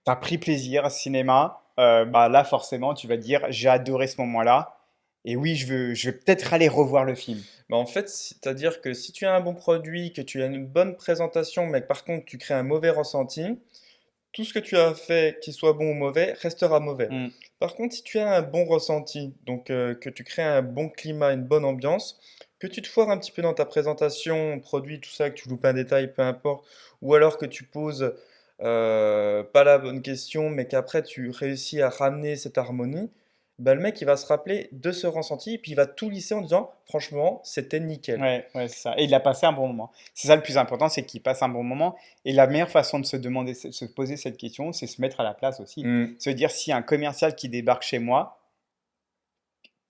tu as pris plaisir au cinéma, bah là forcément tu vas dire j'ai adoré ce moment-là. Et oui, je vais peut-être aller revoir le film. Bah, en fait, c'est-à-dire que si tu as un bon produit, que tu as une bonne présentation, mais que par contre tu crées un mauvais ressenti, tout ce que tu as fait, qu'il soit bon ou mauvais, restera mauvais. Mm. Par contre, si tu as un bon ressenti, donc que tu crées un bon climat, une bonne ambiance, que tu te foires un petit peu dans ta présentation, produit, tout ça, que tu loupes un détail, peu importe, ou alors que tu poses pas la bonne question, mais qu'après tu réussis à ramener cette harmonie, bah, le mec il va se rappeler de ce ressenti, et puis il va tout lisser en disant, franchement, c'était nickel. Ouais, ouais, c'est ça. Et il a passé un bon moment. C'est ça le plus important, c'est qu'il passe un bon moment. Et la meilleure façon de se poser cette question, c'est se mettre à la place aussi. Hmm. Se dire, si un commercial qui débarque chez moi,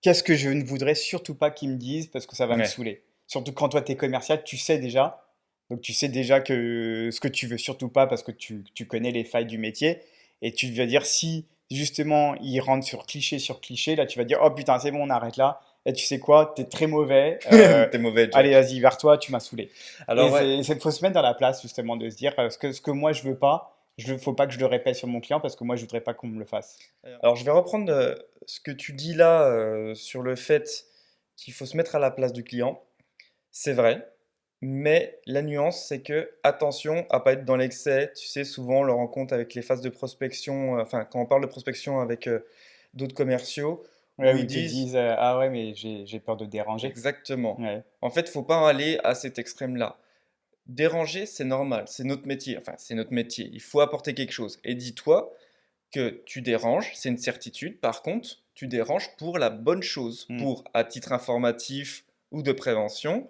qu'est-ce que je ne voudrais surtout pas qu'il me dise parce que ça va me Ouais. saouler. Surtout quand toi, tu es commercial, tu sais déjà. Donc, tu sais déjà que ce que tu veux surtout pas parce que tu connais les failles du métier. Et tu vas dire, si justement il rentre sur cliché, là, tu vas dire, oh putain, c'est bon, on arrête là. Et tu sais quoi, t'es très mauvais. T'es mauvais, Allez, Jack. vas-y, vers toi, tu m'as saoulé. Et Alors ouais, faut se mettre dans la place justement de se dire, ce que moi je veux pas, faut pas que je le répète sur mon client parce que moi je voudrais pas qu'on me le fasse. alors je vais reprendre ce que tu dis là sur le fait qu'il faut se mettre à la place du client. C'est vrai, mais la nuance, c'est que attention à pas être dans l'excès. Tu sais, souvent on le rencontre avec les phases de prospection, enfin quand on parle de prospection avec d'autres commerciaux, Ouais, où où ils ils te disent disent, ah ouais, mais j'ai peur de déranger. exactement. Ouais. En fait, faut pas aller à cet extrême-là. Déranger, c'est normal, c'est notre métier. Enfin, c'est notre métier. Il faut apporter quelque chose. Et dis-toi que tu déranges, c'est une certitude. Par contre, tu déranges pour la bonne chose, Mm. pour à titre informatif ou de prévention,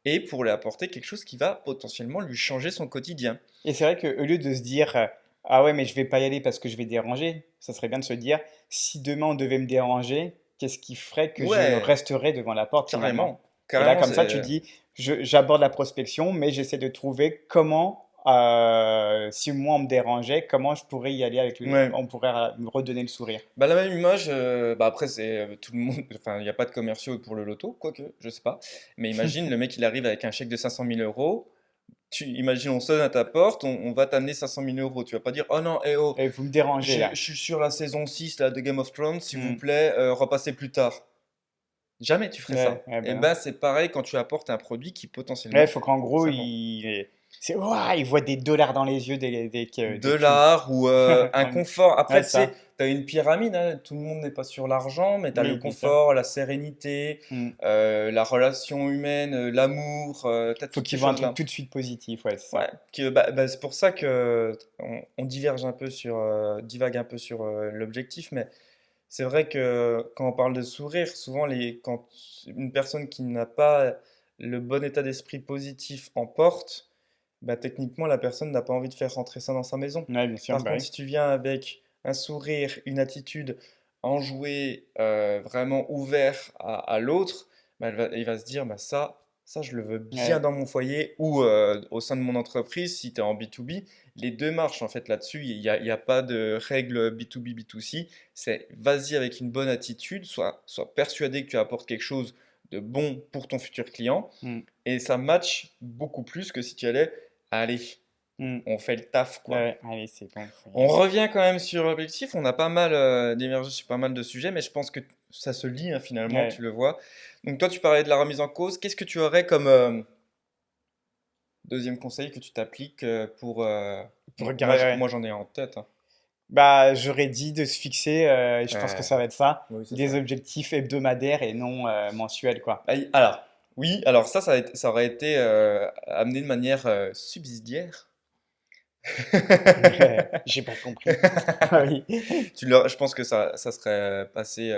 et pour lui apporter quelque chose qui va potentiellement lui changer son quotidien. Et c'est vrai qu'au lieu de se dire, ah ouais, mais je vais pas y aller parce que je vais déranger, ça serait bien de se dire, si demain on devait me déranger, qu'est-ce qui ferait que je Ouais, resterais devant la porte finalement? carrément. Et là, Carrément, comme ça, tu c'est... dis, j'aborde la prospection, mais j'essaie de trouver comment, si moi on me dérangeait, comment je pourrais y aller Ouais. on pourrait me redonner le sourire. Bah, la même image, bah après, c'est tout le monde. Enfin, il n'y a pas de commerciaux pour le loto, quoique, je sais pas. Mais imagine, le mec, il arrive avec un chèque de 500 000 euros. Imagine, on sonne à ta porte, on va t'amener 500 000 euros. Tu vas pas dire, oh non, eh oh, Et vous me dérangez je là. suis sur la saison 6 là, de Game of Thrones, s'il vous Mm. plaît, repassez plus tard. Jamais tu ferais Ouais, ça. ouais, Et ben non. ben, c'est pareil quand tu apportes un produit qui Ouais, il potentiellement, faut qu'en gros, ça vend. ouah, il voit des dollars dans les yeux De dès que tu ouvres. l'art ou un confort. Après, Ouais, tu sais, ça. tu as une pyramide, hein, tout le monde n'est pas sur l'argent, mais tu as le Oui, bien sûr. confort, la sérénité, Mm. la relation humaine, l'amour, tu as Faut toutes ces qu'il voit un truc choses-là. tout de suite positif, ouais, c'est Ouais, ça. c'est pour ça que on diverge un peu sur, divague un peu sur l'objectif, mais c'est vrai que quand on parle de sourire, souvent quand une personne qui n'a pas le bon état d'esprit positif en porte, bah, techniquement, la personne n'a pas envie de faire rentrer ça dans sa maison. Ouais, bien sûr, Par bah contre, oui. si tu viens avec un sourire, une attitude enjouée, vraiment ouvert à l'autre, bah, il va se dire, bah, ça, je le veux bien Ouais. dans mon foyer ou au sein de mon entreprise, si tu es en B2B. Les deux marchent en fait là-dessus. Il y a pas de règle B2B, B2C. C'est vas-y avec une bonne attitude, sois persuadé que tu apportes quelque chose de bon pour ton futur client. Mm, Et ça match beaucoup plus que si tu allais, allez, mm. on fait le taf, Ouais, quoi. ouais, allez, c'est bon, faut y On aller. revient quand même sur l'objectif. On a pas mal d'émergé sur pas mal de sujets, mais je pense que ça se lie hein, finalement, tu Ouais. le vois. Donc toi, tu parlais de la remise en cause. Qu'est-ce que tu aurais comme deuxième conseil que tu t'appliques pour... Pour regarder, ouais. moi, j'en ai en tête, hein. Bah, j'aurais dit de se fixer, et je pense que Euh, ça va être ça, oui, c'est des ça. objectifs hebdomadaires et non mensuels, quoi. Alors, oui, alors ça aurait été amené de manière subsidiaire. J'ai pas compris. Ah oui. Je pense que ça serait passé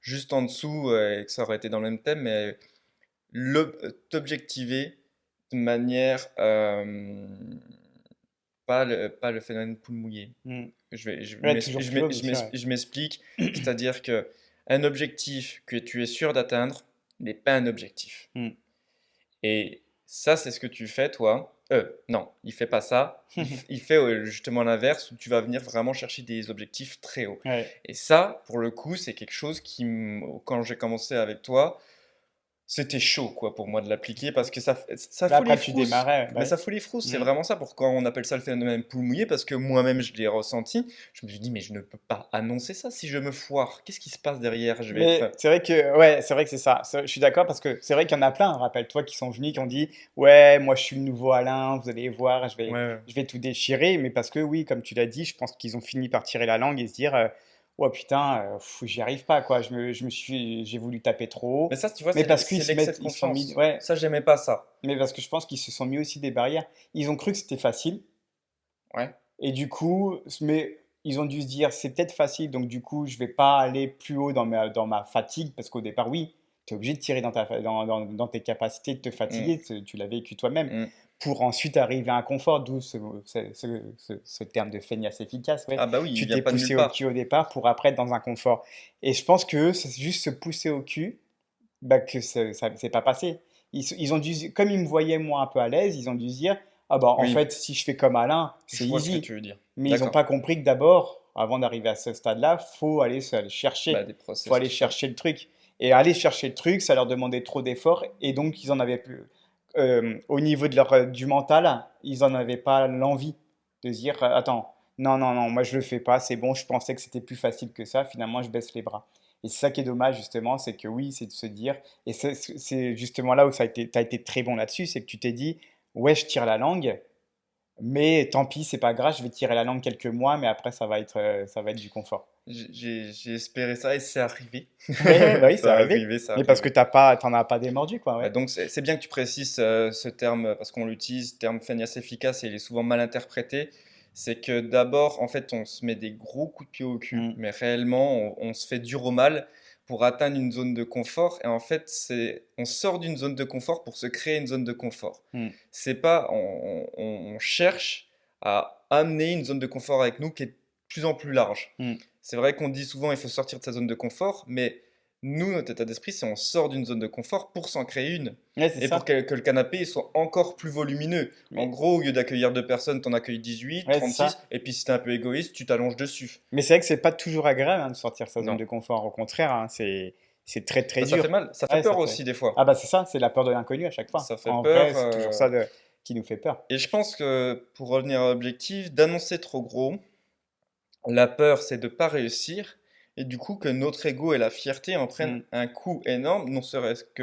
juste en dessous et que ça aurait été dans le même thème, mais t'objectiver de manière pas le phénomène poule mouillée. Mm. Je Ouais, toujours plus haut, bien sûr. Ouais. je m'explique, c'est-à-dire que un objectif que tu es sûr d'atteindre n'est pas un objectif. Mm. Et ça, c'est ce que tu fais, toi. Non, il fait pas ça. Il fait justement l'inverse, où tu vas venir vraiment chercher des objectifs très hauts. Ouais. Et ça, pour le coup, c'est quelque chose quand j'ai commencé avec toi, c'était chaud, quoi, pour moi de l'appliquer parce que ça Bah, fout les après, tu frousses. démarrais, Mais bah ça fout les frousses, c'est oui. Mm. vraiment ça. Pourquoi on appelle ça le phénomène poule mouillée? Parce que moi-même, je l'ai ressenti. Je me suis dit, mais je ne peux pas annoncer ça si je me foire. Qu'est-ce qui se passe derrière? Je vais Mais être. c'est vrai que, ouais, c'est vrai que c'est ça. Je suis d'accord parce que c'est vrai qu'il y en a plein, rappelle-toi, qui sont venus, qui ont dit, ouais, moi je suis le nouveau Alain, vous allez voir, Ouais, ouais. je vais tout déchirer. Mais parce que, oui, comme tu l'as dit, je pense qu'ils ont fini par tirer la langue et se dire, oh putain, j'y arrive pas, quoi. J'ai voulu taper trop haut. Mais ça, tu vois, Mais parce qu'ils c'est se l'excès de mettent, ils se sont mis, confiance. ouais, Ça, j'aimais pas ça. mais parce que je pense qu'ils se sont mis aussi des barrières. Ils ont cru que c'était facile. Ouais. Et du coup, mais ils ont dû se dire, c'est peut-être facile, donc du coup, je vais pas aller plus haut dans ma fatigue, parce qu'au départ, oui, tu es obligé de tirer dans tes capacités de te Mm, fatiguer, tu l'as vécu toi-même, mm. pour ensuite arriver à un confort, d'où ce terme de feignasse efficace, ouais. Ah bah oui, il Tu vient t'es pas de nulle poussé au part. cul au départ pour après être dans un confort. Et je pense que c'est juste se pousser au cul, bah, que ça ne s'est pas passé. Ils ont dû, comme ils me voyaient moi un peu à l'aise, ils ont dû se dire, ah bah en Oui, fait, si je fais comme Alain, c'est je vois ce que easy. tu veux dire. Mais ils n'ont D'accord. pas compris que d'abord, avant d'arriver à ce stade-là, faut aller se Bah, chercher. des Faut process, aller tout ça. chercher le truc. Et aller chercher le truc, ça leur demandait trop d'efforts. Et donc, ils en avaient plus. Au niveau de du mental, ils n'en avaient pas l'envie de se dire, attends, non, non, non, moi je le fais pas, c'est bon, je pensais que c'était plus facile que ça, finalement je baisse les bras. Et c'est ça qui est dommage justement, c'est que oui, c'est de se dire, et c'est justement là où tu as été très bon là-dessus, c'est que tu t'es dit, ouais, je tire la langue, mais tant pis, c'est pas grave, je vais tirer la langue quelques mois, mais après ça va être du confort. J'ai espéré ça et c'est arrivé. Oui, bah oui, c'est Ça a arrivé. arrivé, ça a Mais parce que arrivé. t'en as pas démordu, quoi, ouais. Donc c'est bien que tu précises ce terme parce qu'on l'utilise, terme feignasse efficace et il est souvent mal interprété. C'est que d'abord, en fait, on se met des gros coups de pied au cul, Mm, mais réellement, on se fait dur au mal pour atteindre une zone de confort. Et en fait, on sort d'une zone de confort pour se créer une zone de confort. mm, C'est pas, on cherche à amener une zone de confort avec nous qui est de plus en plus large. mm. C'est vrai qu'on dit souvent il faut sortir de sa zone de confort, mais nous, notre état d'esprit, c'est on sort d'une zone de confort pour s'en créer une. Ouais, c'est Et pour ça. que le canapé il soit encore plus volumineux. En Mais, gros, au lieu d'accueillir deux personnes, t'en accueilles 18, ouais, c'est 36, ça. et puis si t'es un peu égoïste, tu t'allonges dessus. Mais c'est vrai que c'est pas toujours agréable hein, de sortir de sa zone Non. de confort. Au contraire, hein, c'est très très Bah, ça fait dur. mal, ça fait Ouais, ça peur fait. aussi des fois. Ah bah c'est ça, c'est la peur de l'inconnu à chaque fois. Ça fait En peur. vrai, c'est toujours ça qui nous fait peur. Et je pense que pour revenir à l'objectif, d'annoncer trop gros, la peur c'est de pas réussir, et du coup que notre ego et la fierté en prennent Mm, un coup énorme, non serait-ce que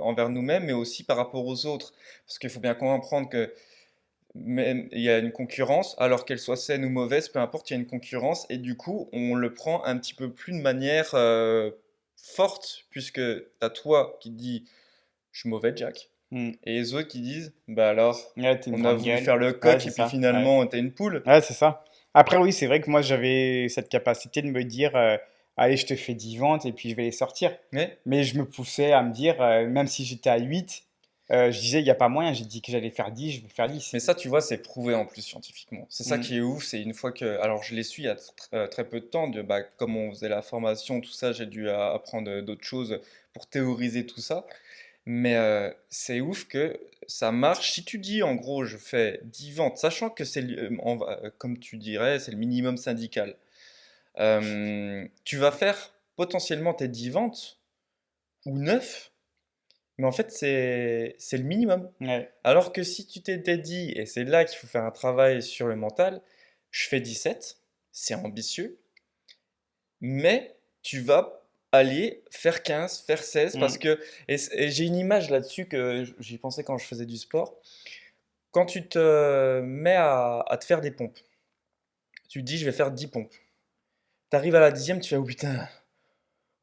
envers nous-mêmes, mais aussi par rapport aux autres. Parce qu'il faut bien comprendre que même il y a une concurrence, alors qu'elle soit saine ou mauvaise, peu importe, il y a une concurrence, et du coup, on le prend un petit peu plus de manière forte, puisque t'as toi qui dis, je suis mauvais, Jack, mm. et les autres qui disent, bah alors, Ouais, t'es une on a grande voulu gueule. faire le Ouais, coq, c'est et puis ça. Ouais. finalement, t'es une poule. Ouais, c'est ça. Après, oui, c'est vrai que moi, j'avais cette capacité de me dire, allez, je te fais 10 ventes et puis je vais les sortir. Mais, Mais je me poussais à me dire, même si j'étais à 8, je disais, il n'y a pas moyen. J'ai dit que j'allais faire 10, je vais faire 10. mais ça, tu vois, c'est prouvé en plus scientifiquement. C'est ça Mm, qui est ouf, c'est une fois que... Alors, je l'ai su il y a très peu de temps, bah, comme on faisait la formation, tout ça, j'ai dû apprendre d'autres choses pour théoriser tout ça. Mais c'est ouf que ça marche. Si tu dis en gros je fais 10 ventes, sachant que comme tu dirais, c'est le minimum syndical, tu vas faire potentiellement tes 10 ventes ou 9, mais en fait c'est le minimum. ouais. Alors que si tu t'étais dit, et c'est là qu'il faut faire un travail sur le mental, je fais 17, c'est ambitieux, mais tu vas aller faire 15, faire 16 parce Mm, que et j'ai une image là-dessus que j'y pensais quand je faisais du sport. Quand tu te mets à te faire des pompes Tu te dis, je vais faire 10 pompes. T'arrives à la 10e, tu fais, oh putain,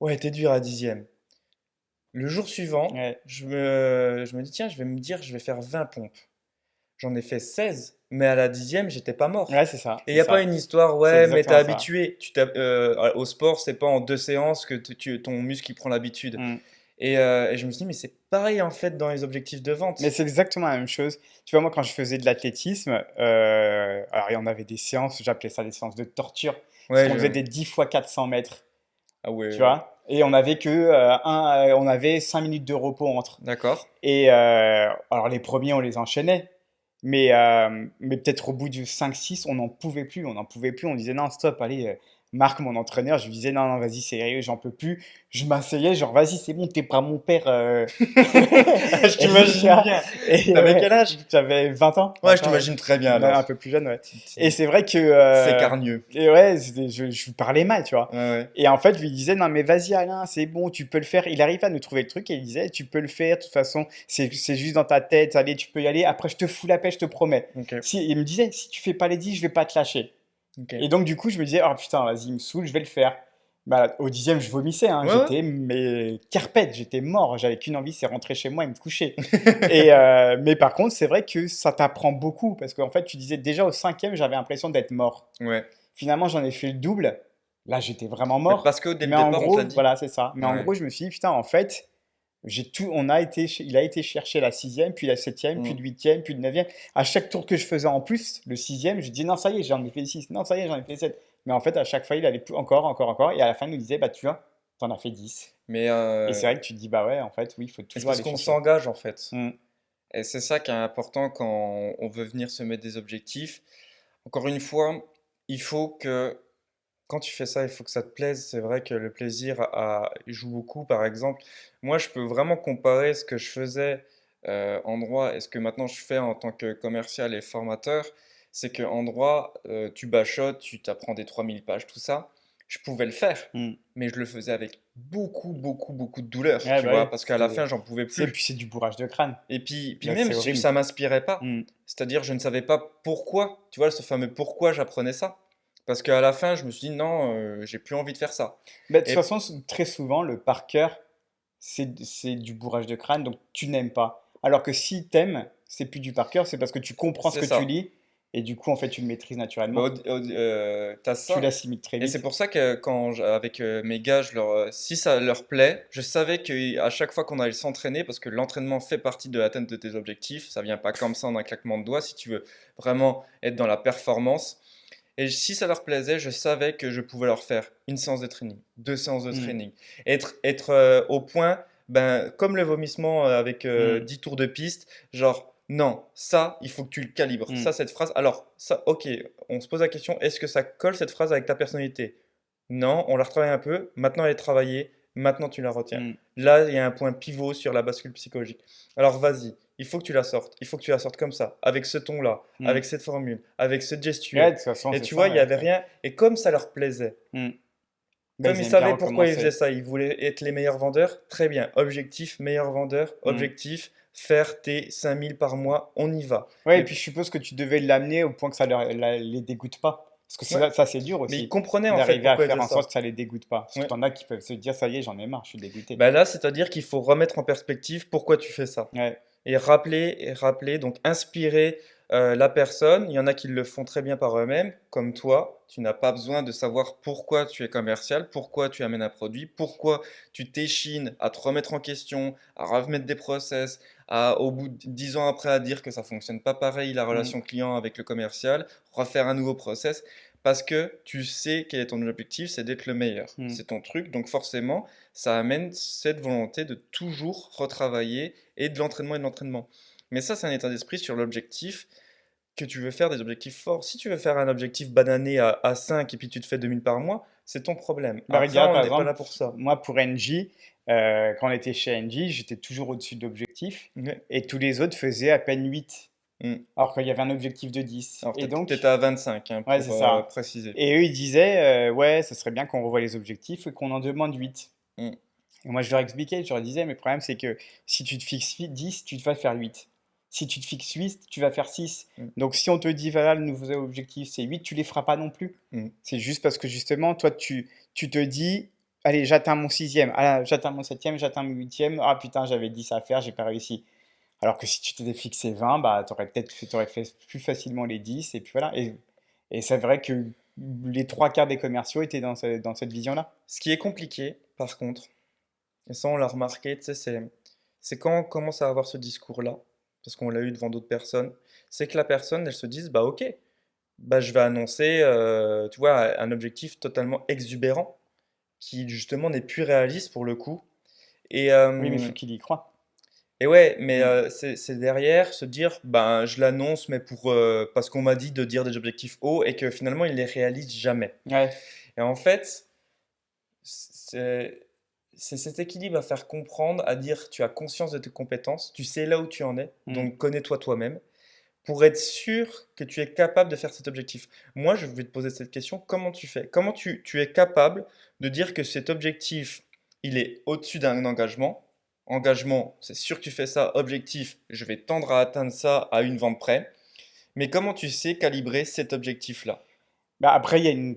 ouais, t'es dur à la 10e. Le jour suivant, Ouais, je me dis, tiens, je vais me dire, je vais faire 20 pompes. J'en ai fait 16, mais à la 10e, j'étais pas mort. ouais, c'est ça, Et il c'est n'y a pas ça. une histoire, C'est ouais, mais t'es exactement ça. habitué. Au sport, c'est pas en 2 séances que ton muscle il prend l'habitude. Mm. Et je me suis dit, mais c'est pareil en fait dans les objectifs de Mais vente. c'est exactement la même chose. Tu vois, moi, quand je faisais de l'athlétisme, alors, il y en avait des séances, j'appelais ça des séances de torture, parce Ouais, qu'on faisait des 10 fois 400 mètres, Ah tu ouais, vois, et on avait on avait 5 minutes de repos entre. d'accord. Et alors, les premiers, on les enchaînait, mais peut-être au bout du 5-6, on n'en pouvait plus, on n'en pouvait plus, on disait non, stop, allez, Marc, mon entraîneur, je lui disais non, non, vas-y, sérieux, j'en peux plus. Je m'asseyais, genre, vas-y, c'est bon, t'es pas mon père. Ah, je Et, tu t'imagine vois, bien. et T'avais ouais, quel âge? j'avais 20 ans, Ouais, je 20 ans, ouais. t'imagine très bien Un alors. peu plus jeune, ouais. Tu- tu- Et c'est vrai que C'est carnieux. et ouais, je lui parlais mal, tu vois. Ouais, ouais. Et en fait, je lui disais, non, mais vas-y, Alain, c'est bon, tu peux le faire. Il arrivait à nous trouver le truc et il disait, tu peux le faire, de toute façon, c'est juste dans ta tête, allez, tu peux y aller. Après, je te fous la paix, je te promets. Ok, Si, il me disait, si tu fais pas les 10, je vais pas te lâcher. ok. Et donc, du coup, je me disais, oh putain, vas-y, il me saoule, je vais le faire. Bah, au 10e, je vomissais, hein, Ouais, ouais. j'étais mais carpette, j'étais mort, j'avais qu'une envie, c'est rentrer chez moi et me coucher. Mais par contre, c'est vrai que ça t'apprend beaucoup parce qu'en fait, tu disais déjà au 5e, j'avais l'impression d'être mort. Ouais. Finalement, j'en ai fait le double. Là, j'étais vraiment Mais mort. parce que dès le Mais en départ, on te l'a gros, dit. voilà, c'est ça. Mais en Ouais. gros, je me suis dit, putain, en fait, il a été chercher la 6e, puis la 7e, puis Mm. le 8e, puis le 9e. À chaque tour que je faisais en plus, le 6e, je dis, non, ça y est, j'en ai fait 6. Non, ça y est, j'en ai fait 7. Mais en fait, à chaque fois, il allait encore, encore, encore. Et à la fin, il nous disait, bah, tu vois, t'en as fait 10. Mais Et c'est vrai que tu te dis, bah ouais, en fait, oui, il faut c'est toujours parce aller qu'on chercher. s'engage en fait. Mm. Et c'est ça qui est important quand on veut venir se mettre des objectifs. Encore une fois, il faut que quand tu fais ça, il faut que ça te plaise. C'est vrai que le plaisir il joue beaucoup. Par exemple, moi, je peux vraiment comparer ce que je faisais en droit et ce que maintenant je fais en tant que commercial et formateur. C'est qu'en droit, tu bachotes, tu t'apprends des 3000 pages, tout ça. Je pouvais le faire, Mm. mais je le faisais avec beaucoup, beaucoup, beaucoup de douleur, Ouais, tu bah oui, vois, parce qu'à la fin, j'en pouvais puis plus. c'est du bourrage de crâne. Et puis Là, même, c'est horrible. ça m'inspirait pas. Mm. C'est-à-dire, je ne savais pas pourquoi, tu vois, ce fameux pourquoi j'apprenais ça. Parce qu'à la fin, je me suis dit, non, j'ai plus envie de faire ça. Bah, de toute Et façon, très souvent, le par cœur, c'est du bourrage de crâne, donc tu n'aimes pas. Alors que si t'aimes, c'est plus du par cœur, c'est parce que tu comprends ce c'est que tu ça. lis, et du coup, en fait, tu le maîtrises Bah, naturellement. t'as Tu ça. l'assimiles très Et c'est vite. pour ça que avec mes gars, si ça leur plaît, je savais qu'à chaque fois qu'on allait s'entraîner, parce que l'entraînement fait partie de l'atteinte de tes objectifs, ça vient pas comme ça en un claquement de doigts, si tu veux vraiment être dans la performance. Et si ça leur plaisait, je savais que je pouvais leur faire une séance de training, 2 séances de Mm, training. Être au point, ben, comme le vomissement avec mm, 10 tours de piste, genre, non, ça, il faut que tu le calibres. mm, Ça, cette phrase. Alors, ça, ok, on se pose la question, est-ce que ça colle cette phrase avec ta personnalité? Non, on la retravaille un peu, maintenant elle est travaillée, maintenant tu la retiens. mm. Là, il y a un point pivot sur la bascule psychologique. Alors vas-y, il faut que tu la sortes, il faut que tu la sortes comme ça, avec ce ton-là, Mm. avec cette formule, avec cette Ouais, gestuelle. de toute façon, Et c'est tu ça, vois, il n'y ouais. avait rien. Et comme ça leur plaisait, Mm. Bah, comme ils ils aiment bien savaient pourquoi ils faisaient recommencer. ça, ils voulaient être les meilleurs vendeurs, très bien. Objectif, meilleur vendeur, Mm. objectif, faire tes 5000 par mois, on y va. Ouais, et Mais, puis je suppose que tu devais l'amener au point que ça les dégoûte pas. Parce que ouais, ça, c'est dur mais ils aussi, comprenaient en fait d'arriver à pourquoi ils faire faisaient en sorte ça. que ça les dégoûte pas. Parce que Ouais. t'en as qui peuvent se dire, ça y est, j'en ai marre, je suis dégoûté. Ben là, c'est-à-dire qu'il faut remettre en perspective pourquoi tu fais ça. Ouais. Et rappeler, donc inspirer la personne. Il y en a qui le font très bien par eux-mêmes, comme toi. Tu n'as pas besoin de savoir pourquoi tu es commercial, pourquoi tu amènes un produit, pourquoi tu t'échines à te remettre en question, à remettre des process, au bout de 10 ans après à dire que ça fonctionne pas pareil, la Mm. relation client avec le commercial, refaire un nouveau process, parce que tu sais quel est ton objectif, c'est d'être le meilleur. Mm. C'est ton truc, donc forcément, ça amène cette volonté de toujours retravailler et de l'entraînement et de l'entraînement. Mais ça, c'est un état d'esprit sur l'objectif que tu veux faire des objectifs forts. Si tu veux faire un objectif banané à 5 et puis tu te fais 2000 par mois, c'est ton problème. Bah, Après, regarde, on par n'est pas exemple, là pour ça. moi pour NJ, quand on était chez NJ, j'étais toujours au-dessus de l'objectif Ouais. et tous les autres faisaient à peine 8, Mm. alors qu'il y avait un objectif de 10. Alors, Et tu étais donc, à 25 hein, ouais, pour c'est ça. préciser. Et eux, ils disaient, ouais, ça serait bien qu'on revoie les objectifs et qu'on en demande 8. Mm. Et moi, je leur expliquais, je leur disais, mais le problème, c'est que si tu te fixes 10, tu vas faire 8. Si tu te fixes 8, tu vas faire 6. Mm. Donc si on te dit, voilà, le nouveau objectif, c'est 8, tu les feras pas non plus. Mm. C'est juste parce que justement, toi, tu te dis, allez, j'atteins mon sixième, ah, j'atteins mon septième, j'atteins mon huitième, ah putain, j'avais 10 à faire, j'ai pas réussi. Alors que si tu t'étais fixé 20, bah, t'aurais fait plus facilement les 10, et puis voilà. Et c'est vrai que les trois quarts des commerciaux étaient dans cette vision-là. Ce qui est compliqué, par contre, et ça on l'a remarqué, tu sais, c'est quand on commence à avoir ce discours-là, parce qu'on l'a eu devant d'autres personnes, c'est que la personne, elle se dise, bah ok, bah je vais annoncer, tu vois, un objectif totalement exubérant, qui justement n'est plus réaliste pour le coup. Et, Oui, mais il euh, faut qu'il y croit. et ouais, mais Mm. c'est derrière se dire, ben je l'annonce, mais parce qu'on m'a dit de dire des objectifs hauts et que finalement il les réalise jamais. Ouais. Et en fait, c'est c'est cet équilibre à faire comprendre, à dire tu as conscience de tes compétences, tu sais là où tu en es, Mm. donc connais-toi toi-même, pour être sûr que tu es capable de faire cet objectif. Moi, je vais te poser cette question, comment tu fais? Comment tu es capable de dire que cet objectif, il est au-dessus d'un engagement? Engagement, c'est sûr que tu fais ça. Objectif, je vais tendre à atteindre ça à une vente près. Mais comment tu sais calibrer cet objectif-là? Bah, après, il y a une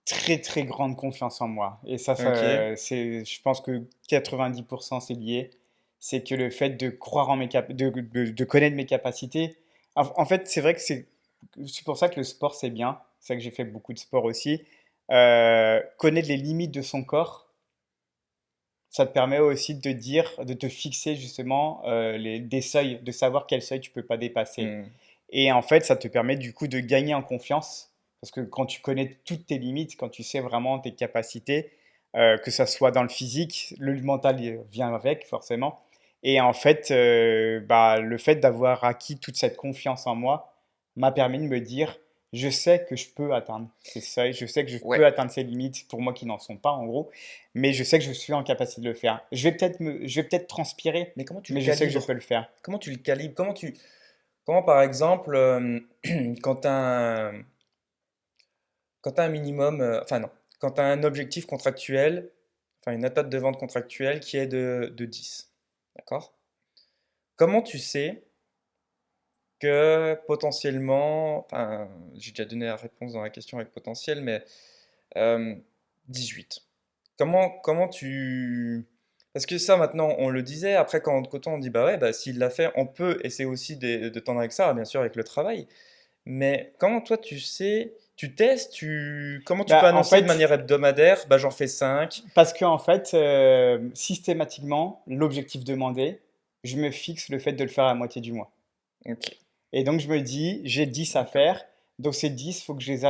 très très grande confiance en moi. Et Ok. je pense que 90% c'est lié. C'est que le fait de croire en de connaître mes capacités. En fait, c'est vrai que c'est pour ça que le sport c'est bien. C'est ça que j'ai fait beaucoup de sport aussi. Connaître les limites de son corps, ça te permet aussi de dire, de te fixer justement des seuils, de savoir quel seuil tu peux pas dépasser. Hmm. Et en fait, ça te permet du coup de gagner en confiance. Parce que quand tu connais toutes tes limites, quand tu sais vraiment tes capacités, que ça soit dans le physique, le mental vient avec forcément. Et en fait, bah, le fait d'avoir acquis toute cette confiance en moi m'a permis de me dire, je sais que je peux atteindre ces seuils, je sais que je peux Ouais. atteindre ces limites pour moi qui n'en sont pas en gros, mais je sais que je suis en capacité de le faire. Je vais peut-être transpirer, Mais comment tu le mais je sais que je calibres? peux le faire. Comment tu le calibres? Comment par exemple, quand tu as quand tu as un minimum, enfin non, quand tu as un objectif contractuel, enfin une attente de vente contractuelle qui est de 10, d'accord? Comment tu sais que potentiellement, enfin, j'ai déjà donné la réponse dans la question avec potentiel, mais euh, 18. Comment tu... Parce que ça maintenant, on le disait, après quand on dit, bah ouais, bah, s'il l'a fait, on peut essayer aussi de tendre avec ça, bien sûr avec le travail. Mais comment toi tu sais, tu testes, comment tu peux Bah, en annoncer de fait, manière hebdomadaire, bah j'en fais 5. parce que en fait, systématiquement, l'objectif demandé, je me fixe le fait de le faire à la moitié du mois. Ok, Et donc je me dis, j'ai 10 à d'accord. faire, donc ces 10, faut que je les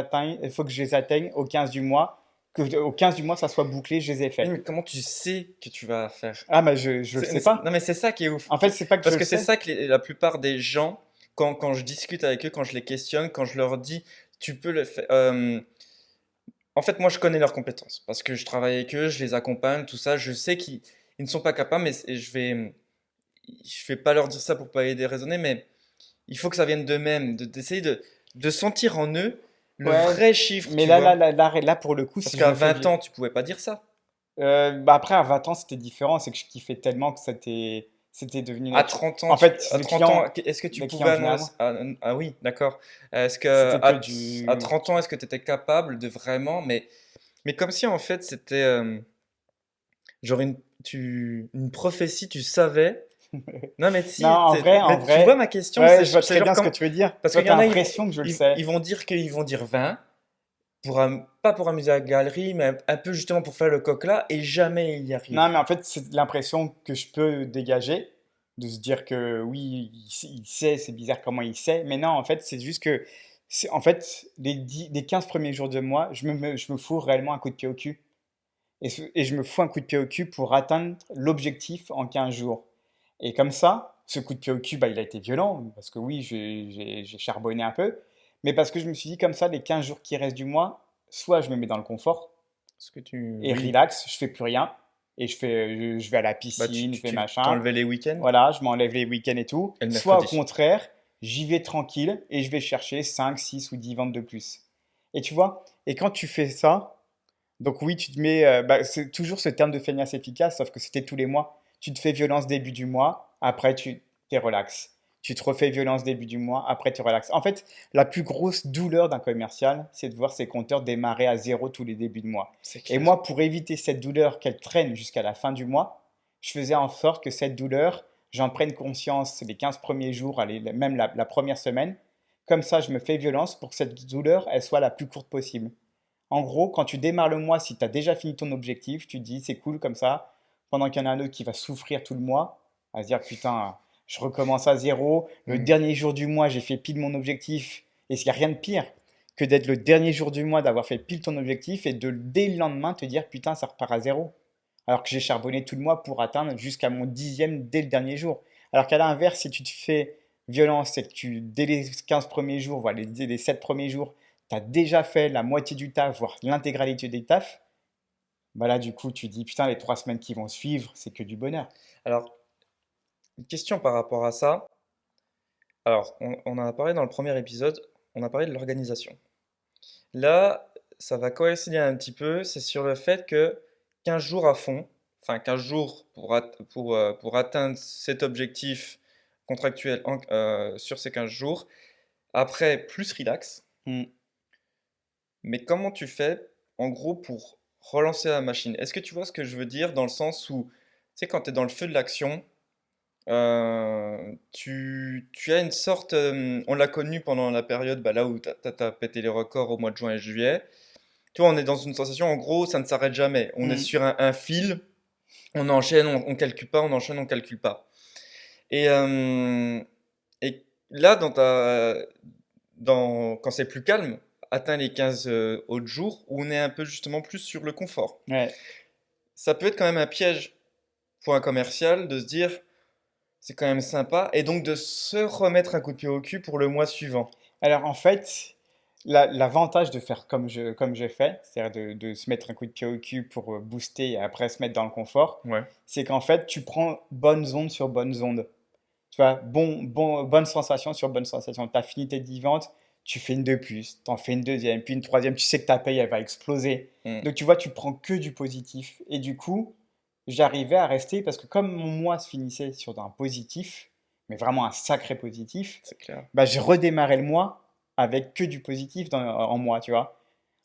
atteigne au 15 du mois, que au 15 du mois, ça soit bouclé, je les ai Oui, faits. mais comment tu sais que tu vas faire? Ah, bah je le sais Non pas. mais c'est ça qui est ouf. En fait, c'est pas que je Parce le que c'est sais. ça que la plupart des gens, quand je discute avec eux, quand je les questionne, quand je leur dis, tu peux le faire. En fait, moi je connais leurs compétences. Parce que je travaille avec eux, je les accompagne, tout ça. Je sais qu'ils ne sont pas capables, mais je vais pas leur dire ça pour pas les déraisonner, mais il faut que ça vienne d'eux-mêmes, d'essayer de sentir en eux le Ouais, vrai chiffre, mais tu vois. là, pour le coup, Parce si je qu'à le fais 20 bien. ans, tu pouvais pas dire ça. Bah après, à 20 ans, c'était différent, c'est que je kiffais tellement que c'était devenu À naturel. 30 ans, En fait, à 30 ans, est-ce que tu les clients pouvais venaient à annoncer... moi. Ah oui, d'accord. Est-ce que C'était que à du. 30 ans, est-ce que tu étais capable de vraiment... Mais comme si en fait c'était genre une prophétie, tu savais. Non mais Non, si, en mais tu vois vrai, ma question, ouais, je vois c'est très genre bien ce que comme... tu veux dire. Parce Toi, qu'il y t'as en a, l'impression que je le sais. ils vont dire qu'ils vont dire 20, pas pour amuser la galerie, mais un peu justement pour faire le coq là, et jamais ils y Non, arrivent. mais en fait, c'est l'impression que je peux dégager, de se dire que oui, il sait, c'est bizarre comment il sait. Mais non, en fait, c'est juste que, en fait, les 15 premiers jours de mois, je me fous réellement un coup de pied au cul. Et je me fous un coup de pied au cul pour atteindre l'objectif en 15 jours. Et comme ça, ce coup de pied au cul, bah, il a été violent, parce que oui, j'ai charbonné un peu, mais parce que je me suis dit comme ça, les 15 jours qui restent du mois, soit je me mets dans le confort Est-ce que tu... et Oui, relax, je fais plus rien, et je vais à la bah piscine, je fais tu machin, t'enlevais les week-ends voilà, je m'enlève les week-ends et tout, et le soit au mercredi. contraire, j'y vais tranquille et je vais chercher 5, 6 ou 10 ventes de plus. Et tu vois, et quand tu fais ça, donc oui, tu te mets, bah, c'est toujours ce terme de feignasse efficace, sauf que c'était tous les mois. Tu te fais violence début du mois, après tu t'es relax. tu te refais violence début du mois, après tu relaxes. En fait, la plus grosse douleur d'un commercial, c'est de voir ses compteurs démarrer à zéro tous les débuts de mois. C'est Et clair. moi, pour éviter cette douleur qu'elle traîne jusqu'à la fin du mois, je faisais en sorte que cette douleur, j'en prenne conscience les 15 premiers jours, allez, même la première semaine. Comme ça, je me fais violence pour que cette douleur, elle soit la plus courte possible. En gros, quand tu démarres le mois, si tu as déjà fini ton objectif, tu te dis c'est cool comme ça, pendant qu'il y en a un autre qui va souffrir tout le mois, à se dire putain, je recommence à zéro, le Mm. dernier jour du mois, j'ai fait pile mon objectif, et il n'y a rien de pire que d'être le dernier jour du mois, d'avoir fait pile ton objectif, et de dès le lendemain te dire putain, ça repart à zéro. Alors que j'ai charbonné tout le mois pour atteindre jusqu'à mon dixième dès le dernier jour. Alors qu'à l'inverse, si tu te fais violence, c'est que dès les 15 premiers jours, voire les 7 premiers jours, tu as déjà fait la moitié du taf, voire l'intégralité des tafs, bah là, du coup, tu dis, putain, les 3 semaines qui vont suivre, c'est que du bonheur. Alors, une question par rapport à ça. Alors, on en a parlé dans le premier épisode, on a parlé de l'organisation. Là, ça va coïncider un petit peu, c'est sur le fait que 15 jours à fond, enfin 15 jours pour atteindre cet objectif contractuel sur ces 15 jours, après plus relax, Hmm. mais comment tu fais en gros pour relancer la machine? Est-ce que tu vois ce que je veux dire dans le sens où, tu sais, quand tu es dans le feu de l'action, tu as une sorte, on l'a connu pendant la période bah, là où tu as pété les records au mois de juin et juillet. Tu vois, on est dans une sensation, en gros, ça ne s'arrête jamais. On est Hmm. sur un fil, on enchaîne, on calcule pas, on enchaîne, on calcule pas. Et, euh, et là, quand c'est plus calme, atteint les 15 autres jours, où on est un peu justement plus sur le confort. Ouais. Ça peut être quand même un piège pour un commercial de se dire, c'est quand même sympa, et donc de se remettre un coup de pied au cul pour le mois suivant. Alors, en fait, l'avantage de faire comme j'ai fait, c'est-à-dire de se mettre un coup de pied au cul pour booster et après se mettre dans le confort, Ouais. c'est qu'en fait, tu prends bonne onde sur bonne onde. Tu vois, bonne sensation sur bonne sensation. Tu as fini tes 10 ventes, tu fais une de plus, tu en fais une deuxième, puis une troisième, tu sais que ta paye, elle va exploser. Mm. Donc tu vois, tu prends que du positif. Et du coup, j'arrivais à rester, parce que comme mon mois se finissait sur un positif, mais vraiment un sacré positif, C'est clair. bah, je redémarrais le mois avec que du positif en moi, tu vois.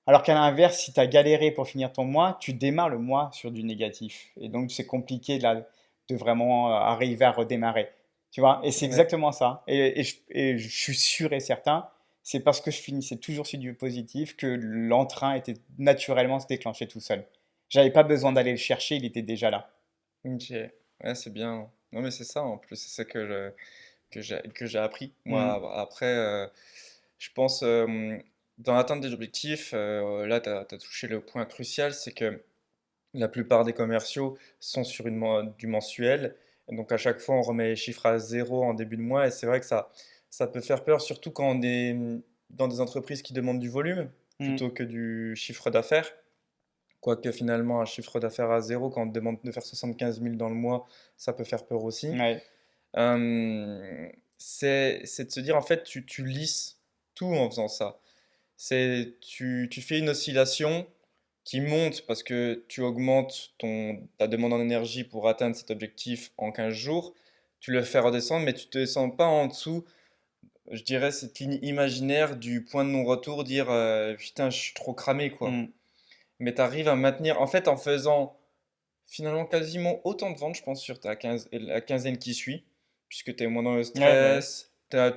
Alors qu'à l'inverse, si tu as galéré pour finir ton mois, tu démarres le mois sur du négatif. Et donc, c'est compliqué de vraiment arriver à redémarrer. Tu vois? Et c'est Ouais. exactement ça. Et je suis sûr et certain, c'est parce que je finissais toujours sur du positif que l'entrain était naturellement se déclencher tout seul. J'avais pas besoin d'aller le chercher, il était déjà là. Ok. Ouais, c'est bien. Non, mais c'est ça en plus, c'est ça que j'ai appris. Hmm. Moi, après, je pense, dans l'atteinte des objectifs, là, tu as touché le point crucial, c'est que la plupart des commerciaux sont sur du mensuel. Et donc, à chaque fois, on remet les chiffres à zéro en début de mois. Et c'est vrai que ça peut faire peur, surtout quand on est dans des entreprises qui demandent du volume Hmm. plutôt que du chiffre d'affaires. Quoique finalement, un chiffre d'affaires à zéro, quand on te demande de faire 75 000 dans le mois, ça peut faire peur aussi. Ouais. C'est de se dire, en fait, tu lisses tout en faisant ça. Tu fais une oscillation qui monte parce que tu augmentes ta demande en énergie pour atteindre cet objectif en 15 jours. Tu le fais redescendre, mais tu ne te descends pas en dessous, je dirais, cette ligne imaginaire du point de non-retour, dire putain, je suis trop cramé, quoi. Hmm. Mais tu arrives à maintenir, en fait, en faisant finalement quasiment autant de ventes, je pense, sur la quinzaine qui suit, puisque tu es moins dans le Ouais, ouais. stress.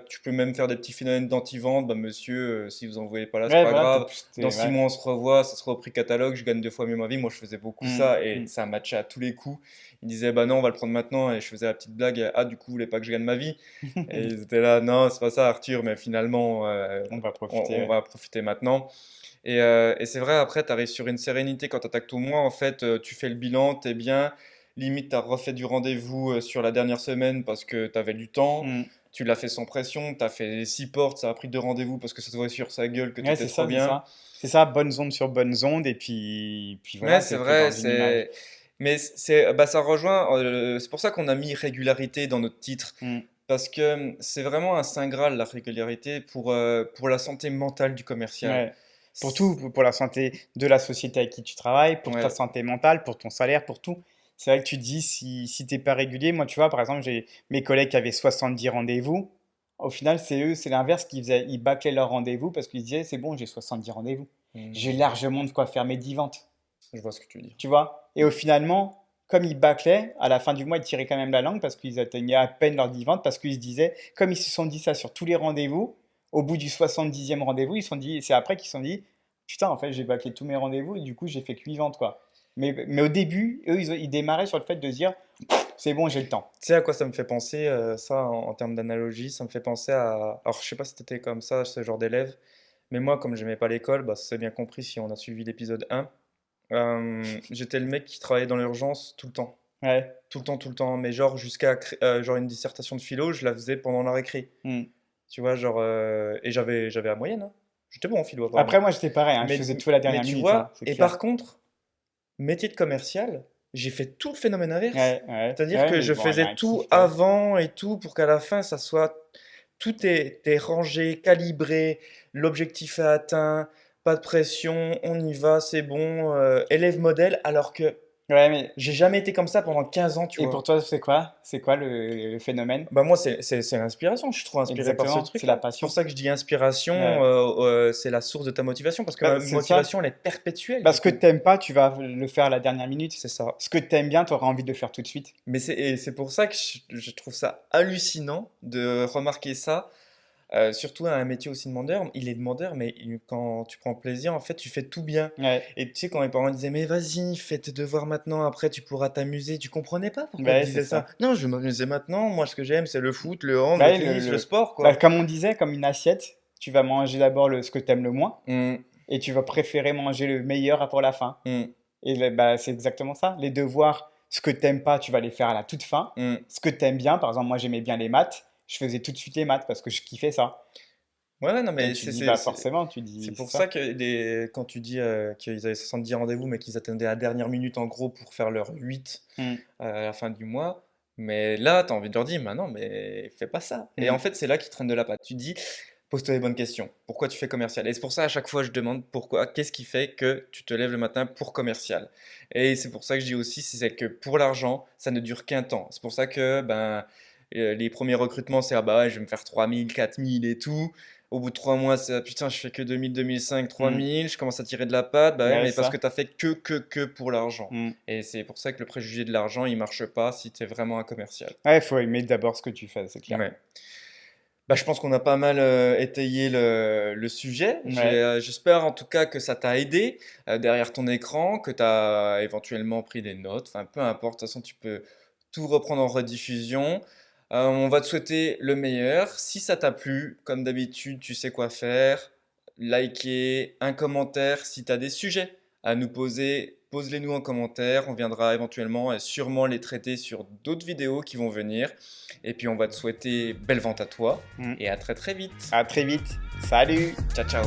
Tu peux même faire des petits phénomènes d'anti-vente. Bah, monsieur, si vous en voyez pas là, c'est Ouais, pas voilà, grave. Dans six ouais. mois, on se revoit, ça sera au prix catalogue, je gagne deux fois mieux ma vie. Moi, je faisais beaucoup Hmm. ça et Hmm. ça matchait à tous les coups. Ils disaient, bah non, on va le prendre maintenant. Et je faisais la petite blague, ah, du coup, vous voulez pas que je gagne ma vie? Et ils étaient là, non, c'est pas ça, Arthur, mais finalement, On va on, profiter, on ouais. va profiter maintenant. Et c'est vrai, après, tu arrives sur une sérénité quand tu attaques ton mois. En fait, tu fais le bilan, t'es bien. Limite, tu as refait du rendez-vous sur la dernière semaine parce que tu avais du temps. Hmm. Tu l'as fait sans pression. Tu as fait 6 portes, ça a pris deux rendez-vous parce que ça se voit sur sa gueule que tu Ouais, étais c'est trop ça, c'est bien. ça. C'est ça, bonnes ondes sur bonnes ondes, et puis Ouais, voilà, c'est t'es vrai. dans une image. Mais ça rejoint. C'est pour ça qu'on a mis régularité dans notre titre. Hmm. Parce que c'est vraiment un saint graal, la régularité, pour la santé mentale du commercial. Ouais. Pour tout, pour la santé de la société avec qui tu travailles, pour ta Ouais, santé mentale, pour ton salaire, pour tout. C'est vrai que tu dis si t'es pas régulier. Moi, tu vois, par exemple, j'ai mes collègues qui avaient 70 rendez-vous. Au final, c'est eux, c'est l'inverse qu'ils faisaient. Ils bâclaient leurs rendez-vous parce qu'ils disaient, c'est bon, j'ai 70 rendez-vous. J'ai Hmm, largement de quoi faire mes 10 ventes. je vois ce que tu veux dire. Tu vois? Et au finalement, comme ils bâclaient, à la fin du mois, ils tiraient quand même la langue parce qu'ils atteignaient à peine leurs 10 ventes parce qu'ils se disaient, comme ils se sont dit ça sur tous les rendez-vous, au bout du 70e rendez-vous, ils se sont dit, c'est après qu'ils se sont dit, putain, en fait, j'ai bâclé tous mes rendez-vous et du coup, j'ai fait que 8 ventes, quoi. Mais au début, eux, ils démarraient sur le fait de se dire, c'est bon, j'ai le temps. Tu sais à quoi ça me fait penser, ça, en termes d'analogie? Ça me fait penser à... Alors, je sais pas si t'étais comme ça, ce genre d'élève, mais moi, comme j'aimais pas l'école, bah, c'est bien compris si on a suivi l'épisode 1. J'étais le mec qui travaillait dans l'urgence tout le temps. Ouais. Tout le temps, tout le temps. Mais genre, genre une dissertation de philo, je la faisais pendant la récré. Hmm. Tu vois, genre... Et j'avais la moyenne, hein. J'étais bon en philo, Après, apparemment. moi, j'étais pareil, hein, je Mais, faisais tout à la mais dernière tu minute, hein, vois, c'est et clair. par contre, métier de commercial, j'ai fait tout le phénomène inverse. Ouais, ouais, C'est-à-dire ouais, que mais je bon, il y a faisais un tout kiff quand même. avant et tout pour qu'à la fin, ça soit... Tout est rangé, calibré, l'objectif est atteint, pas de pression, on y va, c'est bon, élève modèle, alors que Ouais, mais j'ai jamais été comme ça pendant 15 ans, tu et pour vois. toi, c'est quoi? C'est quoi le phénomène? Bah moi, c'est l'inspiration, je suis trop inspiré par ce Exactement, c'est la truc-là. C'est pour passion. ça que je dis inspiration, Ouais. c'est la source de ta motivation, parce que Bah, ma c'est ça. motivation, elle est perpétuelle, Parce du que coup. t'aimes pas, tu vas le faire à la dernière minute. C'est ça. Ce que t'aimes bien, tu auras envie de le faire tout de suite. Et c'est pour ça que je trouve ça hallucinant de remarquer ça, surtout à un métier aussi demandeur. Il est demandeur, mais quand tu prends plaisir, en fait, tu fais tout bien. Ouais. Et tu sais, quand mes parents disaient, mais vas-y, fais tes devoirs maintenant, après tu pourras t'amuser, tu comprenais pas pourquoi ils Ouais, c'est disaient ça. ça. Non, je veux m'amuser maintenant. Moi, ce que j'aime, c'est le foot, le hand, le Ouais, tennis, le sport, bah, quoi. comme on disait, comme une assiette, tu vas manger d'abord ce que t'aimes le moins Hum, et tu vas préférer manger le meilleur pour la fin. hum, Et bah, c'est exactement ça. Les devoirs, ce que t'aimes pas, tu vas les faire à la toute fin. hum. Ce que t'aimes bien, par exemple, moi j'aimais bien les maths, je faisais tout de suite les maths parce que je kiffais ça. Ouais, ouais, non, Et mais tu dis, bah forcément, tu c'est dis, c'est pour ça ça. que quand tu dis qu'ils avaient 70 rendez-vous, mais qu'ils attendaient à la dernière minute en gros pour faire leur 8 Hmm, à la fin du mois, mais là, tu as envie de leur dire, bah non, mais fais pas ça. Et en hmm. fait, c'est là qu'ils traînent de la patte. Tu dis, pose-toi les bonnes questions. Pourquoi tu fais commercial? Et c'est pour ça, à chaque fois, je demande pourquoi, qu'est-ce qui fait que tu te lèves le matin pour commercial? Et c'est pour ça que je dis aussi, c'est que pour l'argent, ça ne dure qu'un temps. C'est pour ça que ben, les premiers recrutements, c'est ah bah ouais, je vais me faire 3000, 4000 et tout. Au bout de 3 mois, c'est ah, putain, je fais que 2000, 2005, Hmm. 3000, je commence à tirer de la patte. Bah ouais, Ouais, mais parce que ça. tu as fait que pour l'argent. Hmm. Et c'est pour ça que le préjugé de l'argent, il marche pas si tu es vraiment un commercial. Ouais, il faut aimer d'abord ce que tu fais, c'est clair. Ouais. Bah, je pense qu'on a pas mal étayé le sujet. Ouais. J'espère en tout cas que ça t'a aidé derrière ton écran, que tu as éventuellement pris des notes. Enfin, peu importe, de toute façon, tu peux tout reprendre en rediffusion. On va te souhaiter le meilleur. Si ça t'a plu, comme d'habitude, tu sais quoi faire. Liker, un commentaire. Si tu as des sujets à nous poser, pose-les nous en commentaire. On viendra éventuellement et sûrement les traiter sur d'autres vidéos qui vont venir. Et puis on va te souhaiter belle vente à toi Hmm. et à très très vite. À très vite. Salut! Ciao ciao.